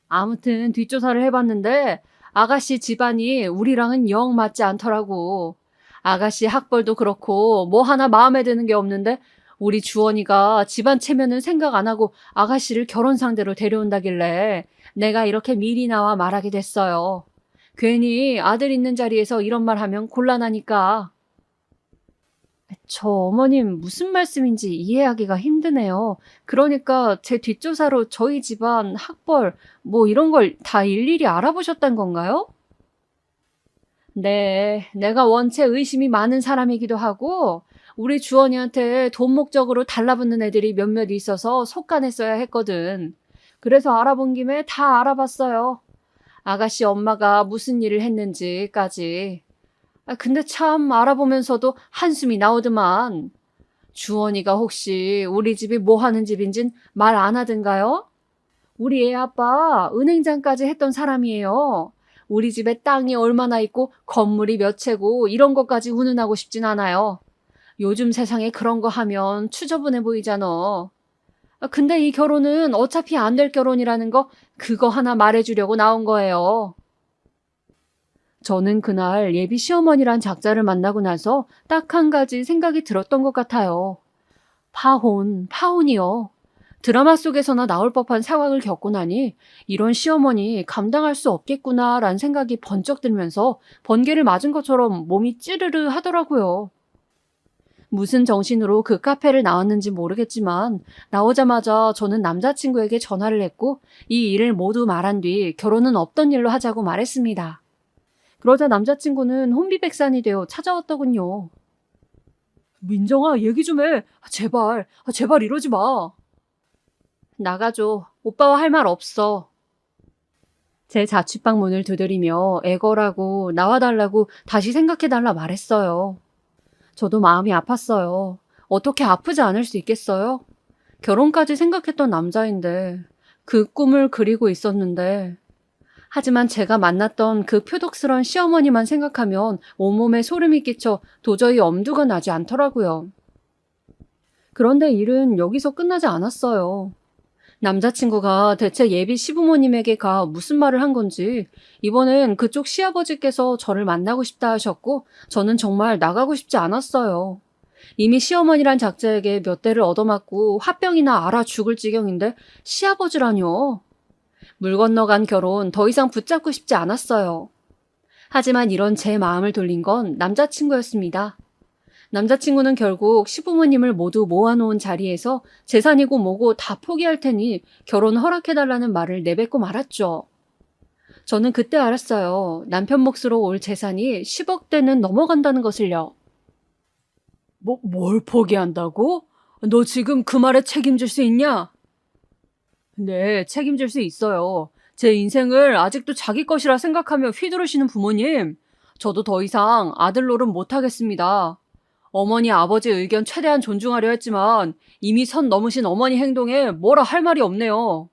아무튼 뒷조사를 해봤는데 아가씨 집안이 우리랑은 영 맞지 않더라고. 아가씨 학벌도 그렇고 뭐 하나 마음에 드는 게 없는데 우리 주원이가 집안 체면은 생각 안 하고 아가씨를 결혼 상대로 데려온다길래 내가 이렇게 미리 나와 말하게 됐어요. 괜히 아들 있는 자리에서 이런 말 하면 곤란하니까. 저 어머님 무슨 말씀인지 이해하기가 힘드네요. 그러니까 제 뒷조사로 저희 집안 학벌 뭐 이런 걸 다 일일이 알아보셨단 건가요? 네, 내가 원체 의심이 많은 사람이기도 하고 우리 주원이한테 돈 목적으로 달라붙는 애들이 몇몇 있어서 속간했어야 했거든. 그래서 알아본 김에 다 알아봤어요. 아가씨 엄마가 무슨 일을 했는지까지. 근데 참 알아보면서도 한숨이 나오더만. 주원이가 혹시 우리 집이 뭐 하는 집인진 말 안 하던가요? 우리 애 아빠 은행장까지 했던 사람이에요. 우리 집에 땅이 얼마나 있고 건물이 몇 채고 이런 것까지 운운하고 싶진 않아요. 요즘 세상에 그런 거 하면 추저분해 보이잖아. 근데 이 결혼은 어차피 안 될 결혼이라는 거 그거 하나 말해주려고 나온 거예요. 저는 그날 예비 시어머니란 작자를 만나고 나서 딱 한 가지 생각이 들었던 것 같아요. 파혼이요. 드라마 속에서나 나올 법한 상황을 겪고 나니 이런 시어머니 감당할 수 없겠구나라는 생각이 번쩍 들면서 번개를 맞은 것처럼 몸이 찌르르 하더라고요. 무슨 정신으로 그 카페를 나왔는지 모르겠지만 나오자마자 저는 남자친구에게 전화를 했고 이 일을 모두 말한 뒤 결혼은 없던 일로 하자고 말했습니다. 그러자 남자친구는 혼비백산이 되어 찾아왔더군요. 민정아, 얘기 좀 해. 제발 이러지 마. 나가줘. 오빠와 할 말 없어. 제 자취방 문을 두드리며 애걸하고 나와달라고 다시 생각해달라 말했어요. 저도 마음이 아팠어요. 어떻게 아프지 않을 수 있겠어요? 결혼까지 생각했던 남자인데 그 꿈을 그리고 있었는데 하지만 제가 만났던 그 표독스런 시어머니만 생각하면 온몸에 소름이 끼쳐 도저히 엄두가 나지 않더라고요. 그런데 일은 여기서 끝나지 않았어요. 남자친구가 대체 예비 시부모님에게 가 무슨 말을 한 건지 이번엔 그쪽 시아버지께서 저를 만나고 싶다 하셨고 저는 정말 나가고 싶지 않았어요. 이미 시어머니란 작자에게 몇 대를 얻어맞고 화병이나 앓아 죽을 지경인데 시아버지라뇨. 물 건너간 결혼 더 이상 붙잡고 싶지 않았어요. 하지만 이런 제 마음을 돌린 건 남자친구였습니다. 남자친구는 결국 시부모님을 모두 모아놓은 자리에서 재산이고 뭐고 다 포기할 테니 결혼 허락해달라는 말을 내뱉고 말았죠. 저는 그때 알았어요. 남편 몫으로 올 재산이 10억대는 넘어간다는 것을요. 뭘 포기한다고? 너 지금 그 말에 책임질 수 있냐? 네, 책임질 수 있어요. 제 인생을 아직도 자기 것이라 생각하며 휘두르시는 부모님, 저도 더 이상 아들 노릇 못하겠습니다. 어머니, 아버지 의견 최대한 존중하려 했지만 이미 선 넘으신 어머니 행동에 뭐라 할 말이 없네요.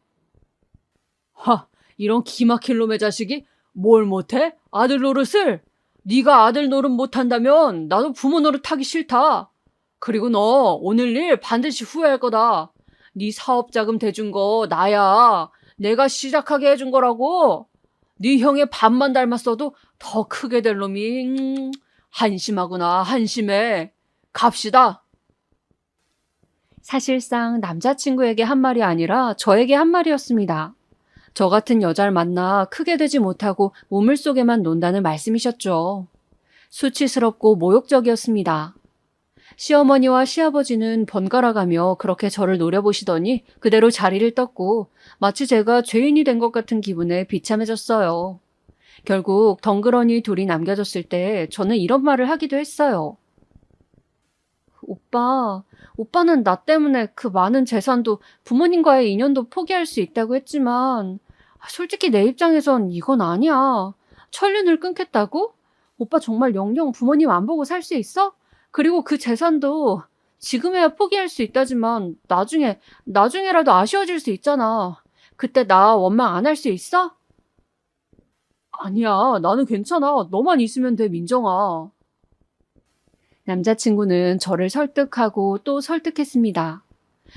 이런 기막힐 놈의 자식이 뭘 못해? 아들 노릇을? 네가 아들 노릇 못한다면 나도 부모 노릇 하기 싫다. 그리고 너 오늘 일 반드시 후회할 거다. 네 사업자금 대준 거 나야. 내가 시작하게 해준 거라고. 네 형의 반만 닮았어도 더 크게 될 놈이 한심하구나. 한심해. 갑시다. 사실상 남자친구에게 한 말이 아니라 저에게 한 말이었습니다. 저 같은 여자를 만나 크게 되지 못하고 우물 속에만 논다는 말씀이셨죠. 수치스럽고 모욕적이었습니다. 시어머니와 시아버지는 번갈아가며 그렇게 저를 노려보시더니 그대로 자리를 떴고 마치 제가 죄인이 된 것 같은 기분에 비참해졌어요. 결국 덩그러니 둘이 남겨졌을 때 저는 이런 말을 하기도 했어요. 오빠는 나 때문에 그 많은 재산도 부모님과의 인연도 포기할 수 있다고 했지만 솔직히 내 입장에선 이건 아니야. 천륜을 끊겠다고? 오빠 정말 영영 부모님 안 보고 살 수 있어? 그리고 그 재산도 지금에야 포기할 수 있다지만 나중에라도 아쉬워질 수 있잖아. 그때 나 원망 안 할 수 있어? 아니야, 나는 괜찮아. 너만 있으면 돼, 민정아. 남자친구는 저를 설득하고 또 설득했습니다.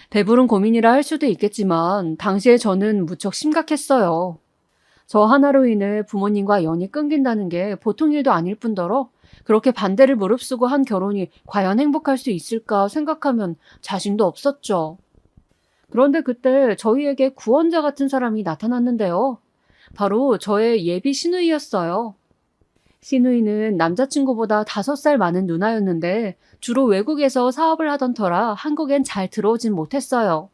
배부른 고민이라 할 수도 있겠지만 당시에 저는 무척 심각했어요. 저 하나로 인해 부모님과 연이 끊긴다는 게 보통 일도 아닐 뿐더러 그렇게 반대를 무릅쓰고 한 결혼이 과연 행복할 수 있을까 생각하면 자신도 없었죠. 그런데 그때 저희에게 구원자 같은 사람이 나타났는데요. 바로 저의 예비 시누이였어요. 시누이는 남자친구보다 5살 많은 누나였는데 주로 외국에서 사업을 하던 터라 한국엔 잘 들어오진 못했어요.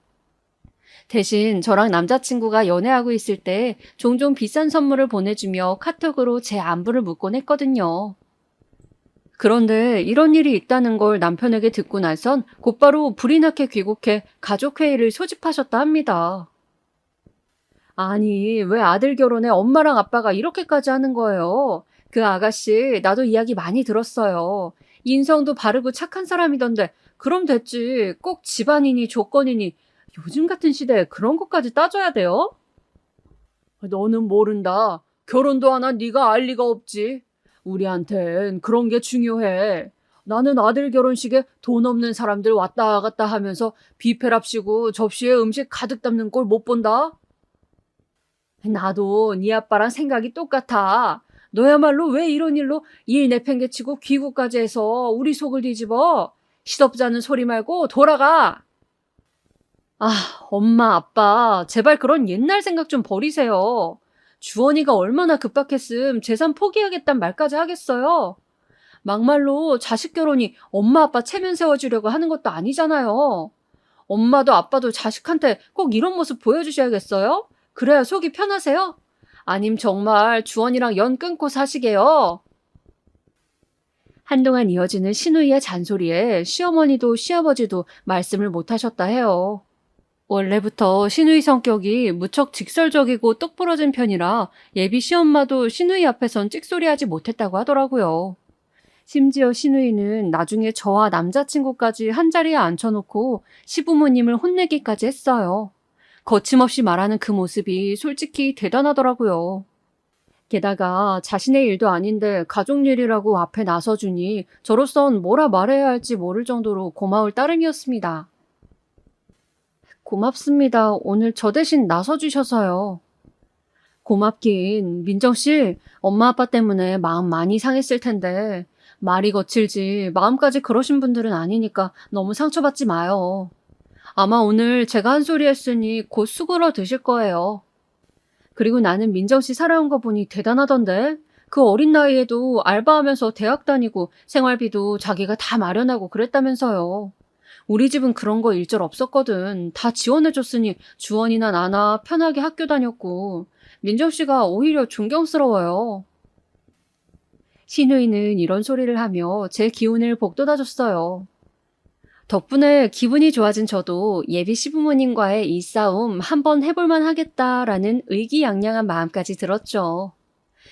대신 저랑 남자친구가 연애하고 있을 때 종종 비싼 선물을 보내주며 카톡으로 제 안부를 묻곤 했거든요. 그런데 이런 일이 있다는 걸 남편에게 듣고 나선 곧바로 불이 나게 귀국해 가족회의를 소집하셨다 합니다. 아니, 왜 아들 결혼에 엄마랑 아빠가 이렇게까지 하는 거예요? 그 아가씨, 나도 이야기 많이 들었어요. 인성도 바르고 착한 사람이던데, 그럼 됐지. 꼭 집안이니 조건이니, 요즘 같은 시대에 그런 것까지 따져야 돼요? 너는 모른다. 결혼도 안 한 네가 알 리가 없지. 우리한텐 그런 게 중요해. 나는 아들 결혼식에 돈 없는 사람들 왔다 갔다 하면서 뷔페랍시고 접시에 음식 가득 담는 꼴 못 본다. 나도 네 아빠랑 생각이 똑같아. 너야말로 왜 이런 일로 일 내팽개치고 귀국까지 해서 우리 속을 뒤집어? 시덥잖은 소리 말고 돌아가. 아, 엄마, 아빠, 제발 그런 옛날 생각 좀 버리세요. 주원이가 얼마나 급박했음 재산 포기하겠단 말까지 하겠어요. 막말로 자식 결혼이 엄마, 아빠 체면 세워주려고 하는 것도 아니잖아요. 엄마도 아빠도 자식한테 꼭 이런 모습 보여주셔야겠어요? 그래야 속이 편하세요? 아님 정말 주원이랑 연 끊고 사시게요. 한동안 이어지는 시누이의 잔소리에 시어머니도 시아버지도 말씀을 못하셨다 해요. 원래부터 시누이 성격이 무척 직설적이고 똑부러진 편이라 예비 시엄마도 시누이 앞에선 찍소리하지 못했다고 하더라고요. 심지어 시누이는 나중에 저와 남자친구까지 한자리에 앉혀놓고 시부모님을 혼내기까지 했어요. 거침없이 말하는 그 모습이 솔직히 대단하더라고요. 게다가 자신의 일도 아닌데 가족 일이라고 앞에 나서주니 저로선 뭐라 말해야 할지 모를 정도로 고마울 따름이었습니다. 고맙습니다. 오늘 저 대신 나서주셔서요. 고맙긴. 민정씨, 엄마 아빠 때문에 마음 많이 상했을 텐데 말이 거칠지 마음까지 그러신 분들은 아니니까 너무 상처받지 마요. 아마 오늘 제가 한 소리 했으니 곧 수그러 드실 거예요. 그리고 나는 민정씨 살아온 거 보니 대단하던데? 그 어린 나이에도 알바하면서 대학 다니고 생활비도 자기가 다 마련하고 그랬다면서요. 우리 집은 그런 거 일절 없었거든. 다 지원해줬으니 주원이나 나나 편하게 학교 다녔고 민정씨가 오히려 존경스러워요. 시누이는 이런 소리를 하며 제 기운을 북돋아줬어요. 덕분에 기분이 좋아진 저도 예비 시부모님과의 이 싸움 한번 해볼만 하겠다라는 의기양양한 마음까지 들었죠.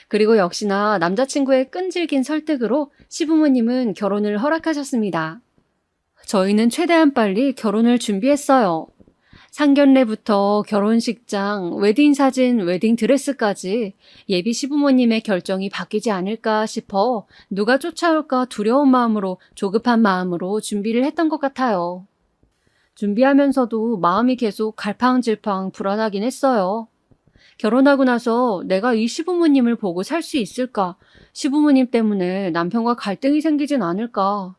그리고 역시나 남자친구의 끈질긴 설득으로 시부모님은 결혼을 허락하셨습니다. 저희는 최대한 빨리 결혼을 준비했어요. 상견례부터 결혼식장, 웨딩사진, 웨딩드레스까지 예비 시부모님의 결정이 바뀌지 않을까 싶어 누가 쫓아올까 두려운 마음으로 조급한 마음으로 준비를 했던 것 같아요. 준비하면서도 마음이 계속 갈팡질팡 불안하긴 했어요. 결혼하고 나서 내가 이 시부모님을 보고 살 수 있을까? 시부모님 때문에 남편과 갈등이 생기진 않을까?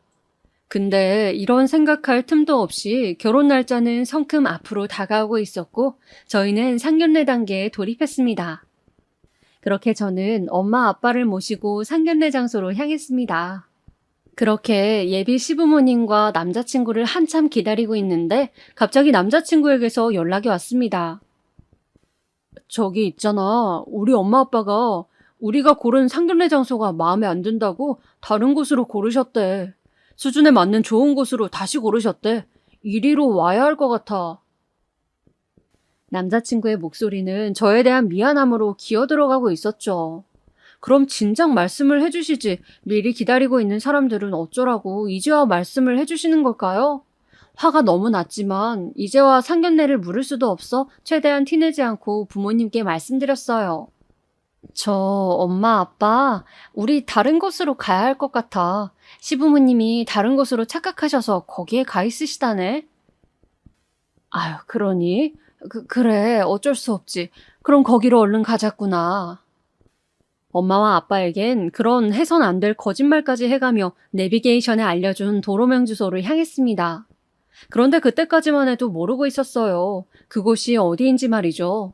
근데 이런 생각할 틈도 없이 결혼 날짜는 성큼 앞으로 다가오고 있었고 저희는 상견례 단계에 돌입했습니다. 그렇게 저는 엄마 아빠를 모시고 상견례 장소로 향했습니다. 그렇게 예비 시부모님과 남자친구를 한참 기다리고 있는데 갑자기 남자친구에게서 연락이 왔습니다. 저기 있잖아. 우리 엄마 아빠가 우리가 고른 상견례 장소가 마음에 안 든다고 다른 곳으로 고르셨대. 수준에 맞는 좋은 곳으로 다시 고르셨대. 이리로 와야 할 것 같아. 남자친구의 목소리는 저에 대한 미안함으로 기어들어가고 있었죠. 그럼 진작 말씀을 해주시지. 미리 기다리고 있는 사람들은 어쩌라고 이제와 말씀을 해주시는 걸까요? 화가 너무 났지만 이제와 상견례를 물을 수도 없어 최대한 티내지 않고 부모님께 말씀드렸어요. 저 엄마 아빠 우리 다른 곳으로 가야 할 것 같아. 시부모님이 다른 곳으로 착각하셔서 거기에 가 있으시다네. 아유 그러니? 그래 어쩔 수 없지. 그럼 거기로 얼른 가자꾸나. 엄마와 아빠에겐 그런 해선 안 될 거짓말까지 해가며 내비게이션에 알려준 도로명 주소를 향했습니다. 그런데 그때까지만 해도 모르고 있었어요. 그곳이 어디인지 말이죠.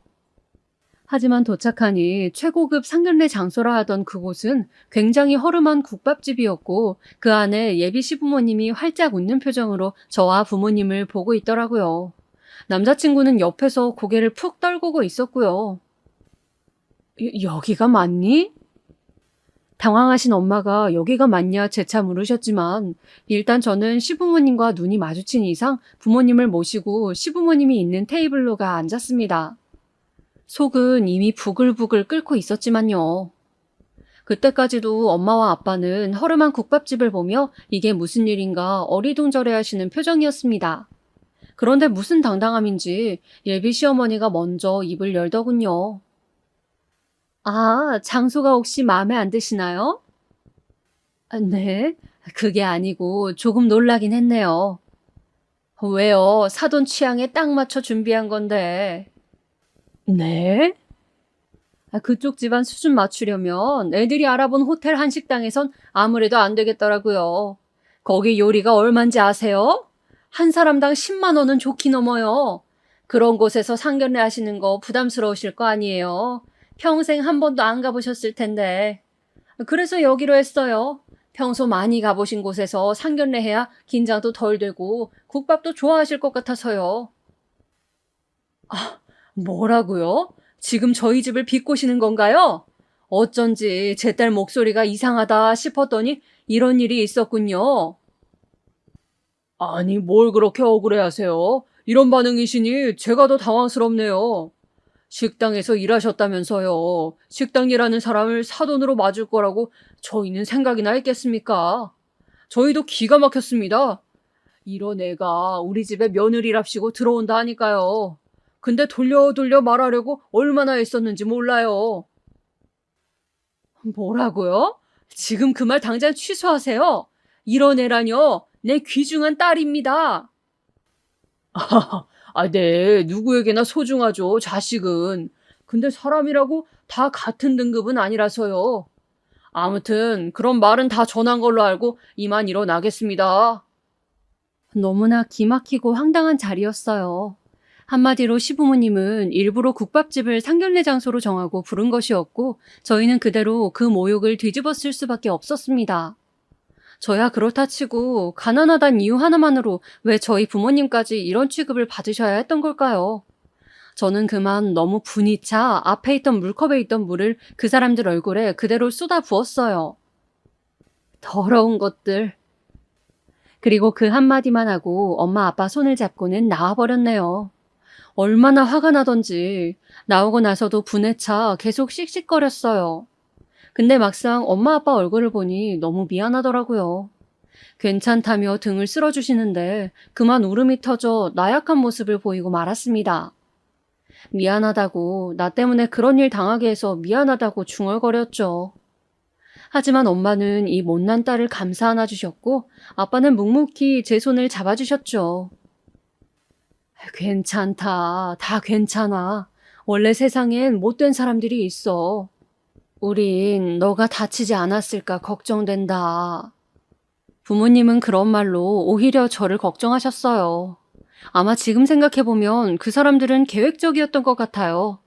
하지만 도착하니 최고급 상견례 장소라 하던 그곳은 굉장히 허름한 국밥집이었고 그 안에 예비 시부모님이 활짝 웃는 표정으로 저와 부모님을 보고 있더라고요. 남자친구는 옆에서 고개를 푹 떨구고 있었고요. 여기가 맞니? 당황하신 엄마가 여기가 맞냐 재차 물으셨지만 일단 저는 시부모님과 눈이 마주친 이상 부모님을 모시고 시부모님이 있는 테이블로 가 앉았습니다. 속은 이미 부글부글 끓고 있었지만요. 그때까지도 엄마와 아빠는 허름한 국밥집을 보며 이게 무슨 일인가 어리둥절해 하시는 표정이었습니다. 그런데 무슨 당당함인지 예비 시어머니가 먼저 입을 열더군요. 아, 장소가 혹시 마음에 안 드시나요? 네, 그게 아니고 조금 놀라긴 했네요. 왜요? 사돈 취향에 딱 맞춰 준비한 건데. 네? 그쪽 집안 수준 맞추려면 애들이 알아본 호텔 한식당에선 아무래도 안 되겠더라고요. 거기 요리가 얼만지 아세요? 한 사람당 10만 원은 좋게 넘어요. 그런 곳에서 상견례 하시는 거 부담스러우실 거 아니에요. 평생 한 번도 안 가보셨을 텐데. 그래서 여기로 했어요. 평소 많이 가보신 곳에서 상견례 해야 긴장도 덜 되고 국밥도 좋아하실 것 같아서요. 아, 뭐라고요? 지금 저희 집을 비꼬시는 건가요? 어쩐지 제 딸 목소리가 이상하다 싶었더니 이런 일이 있었군요. 아니, 뭘 그렇게 억울해하세요? 이런 반응이시니 제가 더 당황스럽네요. 식당에서 일하셨다면서요. 식당 일하는 사람을 사돈으로 맞을 거라고 저희는 생각이나 했겠습니까? 저희도 기가 막혔습니다. 이런 애가 우리 집에 며느리랍시고 들어온다 하니까요. 근데 돌려 말하려고 얼마나 애썼는지 몰라요. 뭐라고요? 지금 그 말 당장 취소하세요. 이런 애라뇨. 내 귀중한 딸입니다. 네. 누구에게나 소중하죠, 자식은. 근데 사람이라고 다 같은 등급은 아니라서요. 아무튼 그런 말은 다 전한 걸로 알고 이만 일어나겠습니다. 너무나 기막히고 황당한 자리였어요. 한마디로 시부모님은 일부러 국밥집을 상견례 장소로 정하고 부른 것이었고 저희는 그대로 그 모욕을 뒤집어 쓸 수밖에 없었습니다. 저야 그렇다 치고 가난하단 이유 하나만으로 왜 저희 부모님까지 이런 취급을 받으셔야 했던 걸까요? 저는 그만 너무 분이 차 앞에 있던 물컵에 있던 물을 그 사람들 얼굴에 그대로 쏟아 부었어요. 더러운 것들. 그리고 그 한마디만 하고 엄마 아빠 손을 잡고는 나와버렸네요. 얼마나 화가 나던지 나오고 나서도 분에 차 계속 씩씩거렸어요. 근데 막상 엄마 아빠 얼굴을 보니 너무 미안하더라고요. 괜찮다며 등을 쓸어주시는데 그만 울음이 터져 나약한 모습을 보이고 말았습니다. 미안하다고, 나 때문에 그런 일 당하게 해서 미안하다고 중얼거렸죠. 하지만 엄마는 이 못난 딸을 감사 안아주셨고 아빠는 묵묵히 제 손을 잡아주셨죠. 괜찮다. 다 괜찮아. 원래 세상엔 못된 사람들이 있어. 우린 너가 다치지 않았을까 걱정된다. 부모님은 그런 말로 오히려 저를 걱정하셨어요. 아마 지금 생각해보면 그 사람들은 계획적이었던 것 같아요.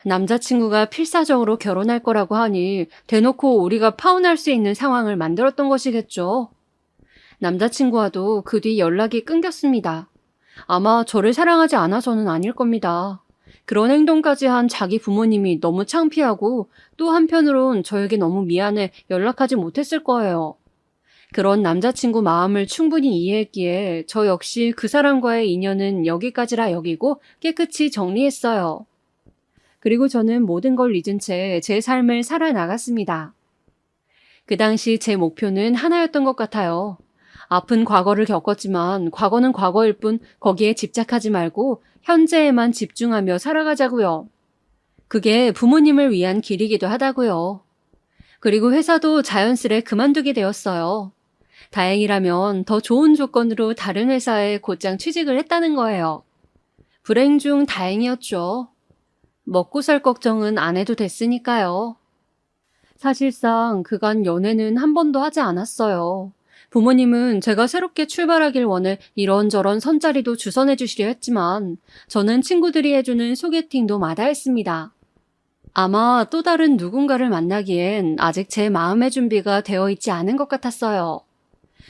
남자친구가 필사적으로 결혼할 거라고 하니 대놓고 우리가 파혼할 수 있는 상황을 만들었던 것이겠죠. 남자친구와도 그 뒤 연락이 끊겼습니다. 아마 저를 사랑하지 않아서는 아닐 겁니다. 그런 행동까지 한 자기 부모님이 너무 창피하고 또 한편으론 저에게 너무 미안해 연락하지 못했을 거예요. 그런 남자친구 마음을 충분히 이해했기에 저 역시 그 사람과의 인연은 여기까지라 여기고 깨끗이 정리했어요. 그리고 저는 모든 걸 잊은 채 제 삶을 살아나갔습니다. 그 당시 제 목표는 하나였던 것 같아요. 아픈 과거를 겪었지만 과거는 과거일 뿐 거기에 집착하지 말고 현재에만 집중하며 살아가자고요. 그게 부모님을 위한 길이기도 하다고요. 그리고 회사도 자연스레 그만두게 되었어요. 다행이라면 더 좋은 조건으로 다른 회사에 곧장 취직을 했다는 거예요. 불행 중 다행이었죠. 먹고 살 걱정은 안 해도 됐으니까요. 사실상 그간 연애는 한 번도 하지 않았어요. 부모님은 제가 새롭게 출발하길 원해 이런저런 선자리도 주선해 주시려 했지만 저는 친구들이 해주는 소개팅도 마다했습니다. 아마 또 다른 누군가를 만나기엔 아직 제 마음의 준비가 되어 있지 않은 것 같았어요.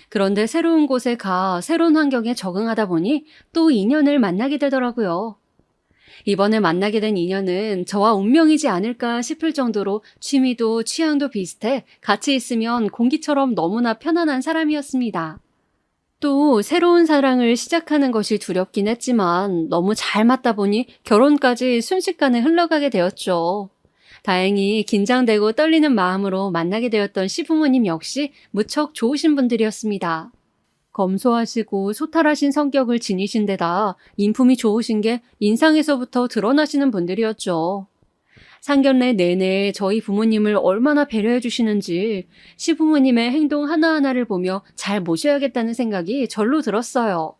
그런데 새로운 곳에 가 새로운 환경에 적응하다 보니 또 인연을 만나게 되더라고요. 이번에 만나게 된 인연은 저와 운명이지 않을까 싶을 정도로 취미도 취향도 비슷해 같이 있으면 공기처럼 너무나 편안한 사람이었습니다. 또 새로운 사랑을 시작하는 것이 두렵긴 했지만 너무 잘 맞다 보니 결혼까지 순식간에 흘러가게 되었죠. 다행히 긴장되고 떨리는 마음으로 만나게 되었던 시부모님 역시 무척 좋으신 분들이었습니다. 검소하시고 소탈하신 성격을 지니신 데다 인품이 좋으신 게 인상에서부터 드러나시는 분들이었죠. 상견례 내내 저희 부모님을 얼마나 배려해 주시는지 시부모님의 행동 하나하나를 보며 잘 모셔야겠다는 생각이 절로 들었어요.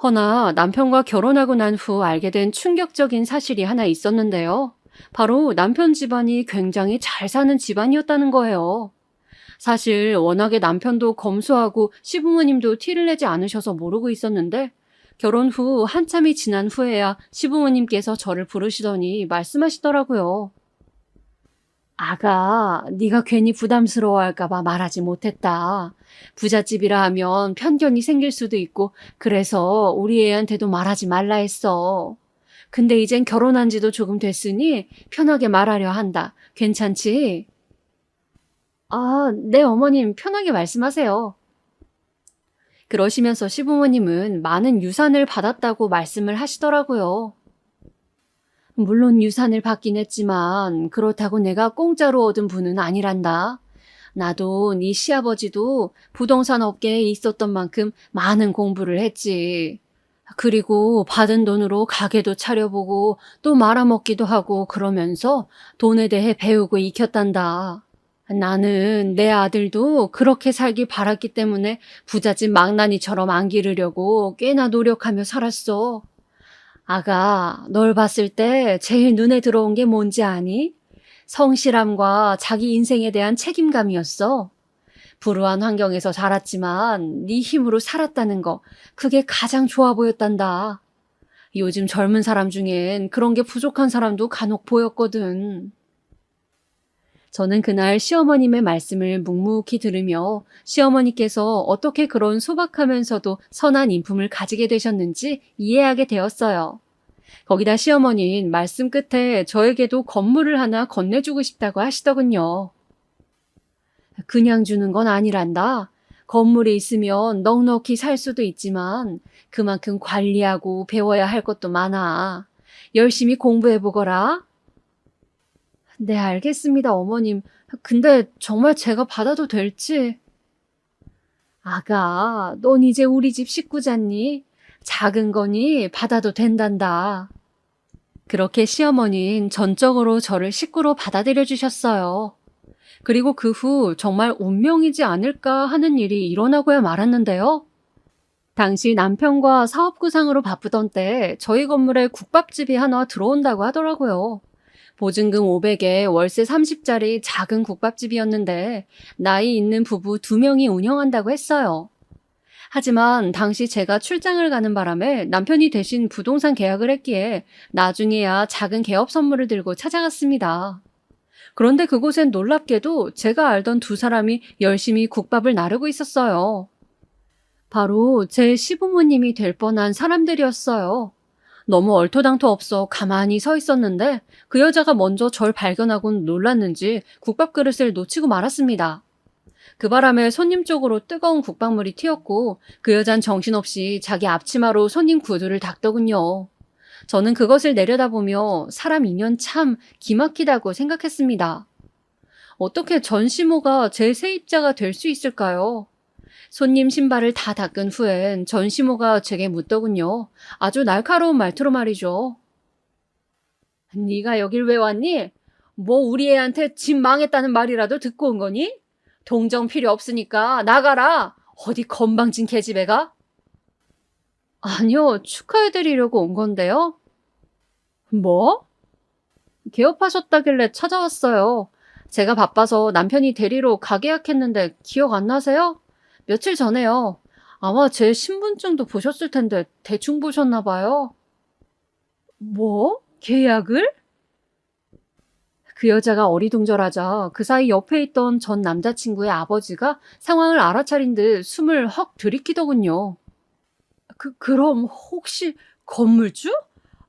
허나 남편과 결혼하고 난 후 알게 된 충격적인 사실이 하나 있었는데요. 바로 남편 집안이 굉장히 잘 사는 집안이었다는 거예요. 사실 워낙에 남편도 검소하고 시부모님도 티를 내지 않으셔서 모르고 있었는데 결혼 후 한참이 지난 후에야 시부모님께서 저를 부르시더니 말씀하시더라고요. 아가, 네가 괜히 부담스러워할까 봐 말하지 못했다. 부잣집이라 하면 편견이 생길 수도 있고 그래서 우리 애한테도 말하지 말라 했어. 근데 이젠 결혼한 지도 조금 됐으니 편하게 말하려 한다. 괜찮지? 아, 네, 어머님, 편하게 말씀하세요. 그러시면서 시부모님은 많은 유산을 받았다고 말씀을 하시더라고요. 물론 유산을 받긴 했지만 그렇다고 내가 공짜로 얻은 분은 아니란다. 나도 네 시아버지도 부동산 업계에 있었던 만큼 많은 공부를 했지. 그리고 받은 돈으로 가게도 차려보고 또 말아먹기도 하고 그러면서 돈에 대해 배우고 익혔단다. 나는 내 아들도 그렇게 살길 바랐기 때문에 부잣집 망나니처럼 안 기르려고 꽤나 노력하며 살았어. 아가, 널 봤을 때 제일 눈에 들어온 게 뭔지 아니? 성실함과 자기 인생에 대한 책임감이었어. 불우한 환경에서 자랐지만 네 힘으로 살았다는 거, 그게 가장 좋아 보였단다. 요즘 젊은 사람 중엔 그런 게 부족한 사람도 간혹 보였거든. 저는 그날 시어머님의 말씀을 묵묵히 들으며 시어머니께서 어떻게 그런 소박하면서도 선한 인품을 가지게 되셨는지 이해하게 되었어요. 거기다 시어머니는 말씀 끝에 저에게도 건물을 하나 건네주고 싶다고 하시더군요. 그냥 주는 건 아니란다. 건물에 있으면 넉넉히 살 수도 있지만 그만큼 관리하고 배워야 할 것도 많아. 열심히 공부해보거라. 네, 알겠습니다, 어머님. 근데 정말 제가 받아도 될지? 아가, 넌 이제 우리 집 식구잖니? 작은 거니 받아도 된단다. 그렇게 시어머니는 전적으로 저를 식구로 받아들여 주셨어요. 그리고 그 후 정말 운명이지 않을까 하는 일이 일어나고야 말았는데요. 당시 남편과 사업 구상으로 바쁘던 때 저희 건물에 국밥집이 하나 들어온다고 하더라고요. 보증금 500에 월세 30짜리 작은 국밥집이었는데 나이 있는 부부 2명이 운영한다고 했어요. 하지만 당시 제가 출장을 가는 바람에 남편이 대신 부동산 계약을 했기에 나중에야 작은 개업 선물을 들고 찾아갔습니다. 그런데 그곳엔 놀랍게도 제가 알던 두 사람이 열심히 국밥을 나르고 있었어요. 바로 제 시부모님이 될 뻔한 사람들이었어요. 너무 얼토당토 없어 가만히 서 있었는데 그 여자가 먼저 절 발견하곤 놀랐는지 국밥 그릇을 놓치고 말았습니다. 그 바람에 손님 쪽으로 뜨거운 국밥물이 튀었고 그 여잔 정신없이 자기 앞치마로 손님 구두를 닦더군요. 저는 그것을 내려다보며 사람 인연 참 기막히다고 생각했습니다. 어떻게 전시모가 제 세입자가 될 수 있을까요? 손님 신발을 다 닦은 후엔 전시모가 제게 묻더군요. 아주 날카로운 말투로 말이죠. 네가 여길 왜 왔니? 뭐 우리 애한테 집 망했다는 말이라도 듣고 온 거니? 동정 필요 없으니까 나가라. 어디 건방진 계집애 가? 아니요, 축하해드리려고 온 건데요. 뭐? 개업하셨다길래 찾아왔어요. 제가 바빠서 남편이 데리러 가게 약했는데 기억 안 나세요? 며칠 전에요. 아마 제 신분증도 보셨을 텐데 대충 보셨나 봐요. 뭐? 계약을? 그 여자가 어리둥절하자 그 사이 옆에 있던 전 남자친구의 아버지가 상황을 알아차린 듯 숨을 헉 들이키더군요. 그럼 혹시 건물주?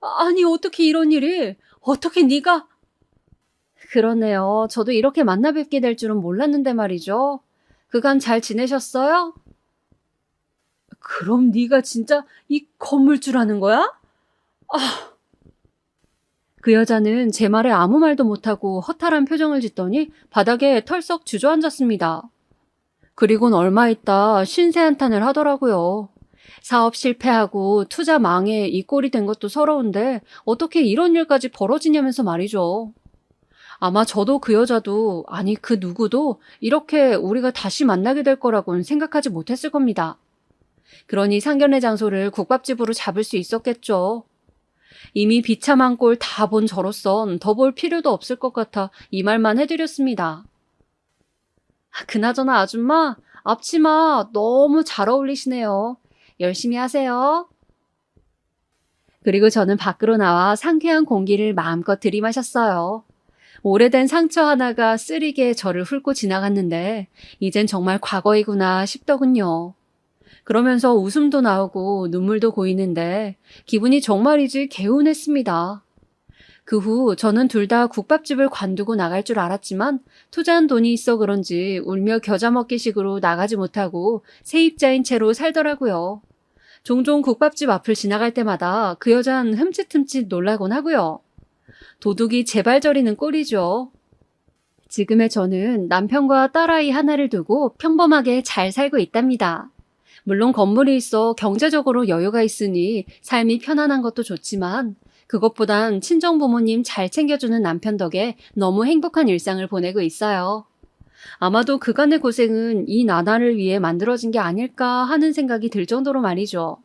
아니, 어떻게 이런 일이? 어떻게 네가? 그러네요. 저도 이렇게 만나 뵙게 될 줄은 몰랐는데 말이죠. 그간 잘 지내셨어요? 그럼 네가 진짜 이 건물주라는 거야? 그 여자는 제 말에 아무 말도 못하고 허탈한 표정을 짓더니 바닥에 털썩 주저앉았습니다. 그리곤 얼마 있다 신세 한탄을 하더라고요. 사업 실패하고 투자 망해 이 꼴이 된 것도 서러운데 어떻게 이런 일까지 벌어지냐면서 말이죠. 아마 저도 그 여자도, 아니 그 누구도 이렇게 우리가 다시 만나게 될 거라고는 생각하지 못했을 겁니다. 그러니 상견례 장소를 국밥집으로 잡을 수 있었겠죠. 이미 비참한 꼴 다 본 저로선 더 볼 필요도 없을 것 같아 이 말만 해드렸습니다. 그나저나 아줌마, 앞치마 너무 잘 어울리시네요. 열심히 하세요. 그리고 저는 밖으로 나와 상쾌한 공기를 마음껏 들이마셨어요. 오래된 상처 하나가 쓰리게 저를 훑고 지나갔는데 이젠 정말 과거이구나 싶더군요. 그러면서 웃음도 나오고 눈물도 고이는데 기분이 정말이지 개운했습니다. 그 후 저는 둘 다 국밥집을 관두고 나갈 줄 알았지만 투자한 돈이 있어 그런지 울며 겨자 먹기식으로 나가지 못하고 세입자인 채로 살더라고요. 종종 국밥집 앞을 지나갈 때마다 그 여잔 흠칫흠칫 놀라곤 하고요. 도둑이 제발 저리는 꼴이죠. 지금의 저는 남편과 딸아이 하나를 두고 평범하게 잘 살고 있답니다. 물론 건물이 있어 경제적으로 여유가 있으니 삶이 편안한 것도 좋지만 그것보단 친정 부모님 잘 챙겨주는 남편 덕에 너무 행복한 일상을 보내고 있어요. 아마도 그간의 고생은 이 나날을 위해 만들어진 게 아닐까 하는 생각이 들 정도로 말이죠.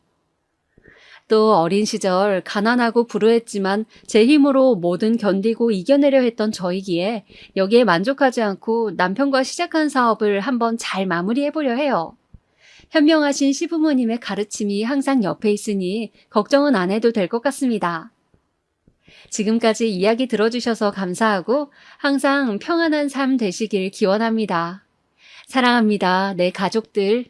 또 어린 시절 가난하고 불우했지만 제 힘으로 뭐든 견디고 이겨내려 했던 저이기에 여기에 만족하지 않고 남편과 시작한 사업을 한번 잘 마무리해보려 해요. 현명하신 시부모님의 가르침이 항상 옆에 있으니 걱정은 안 해도 될 것 같습니다. 지금까지 이야기 들어주셔서 감사하고 항상 평안한 삶 되시길 기원합니다. 사랑합니다. 내 가족들.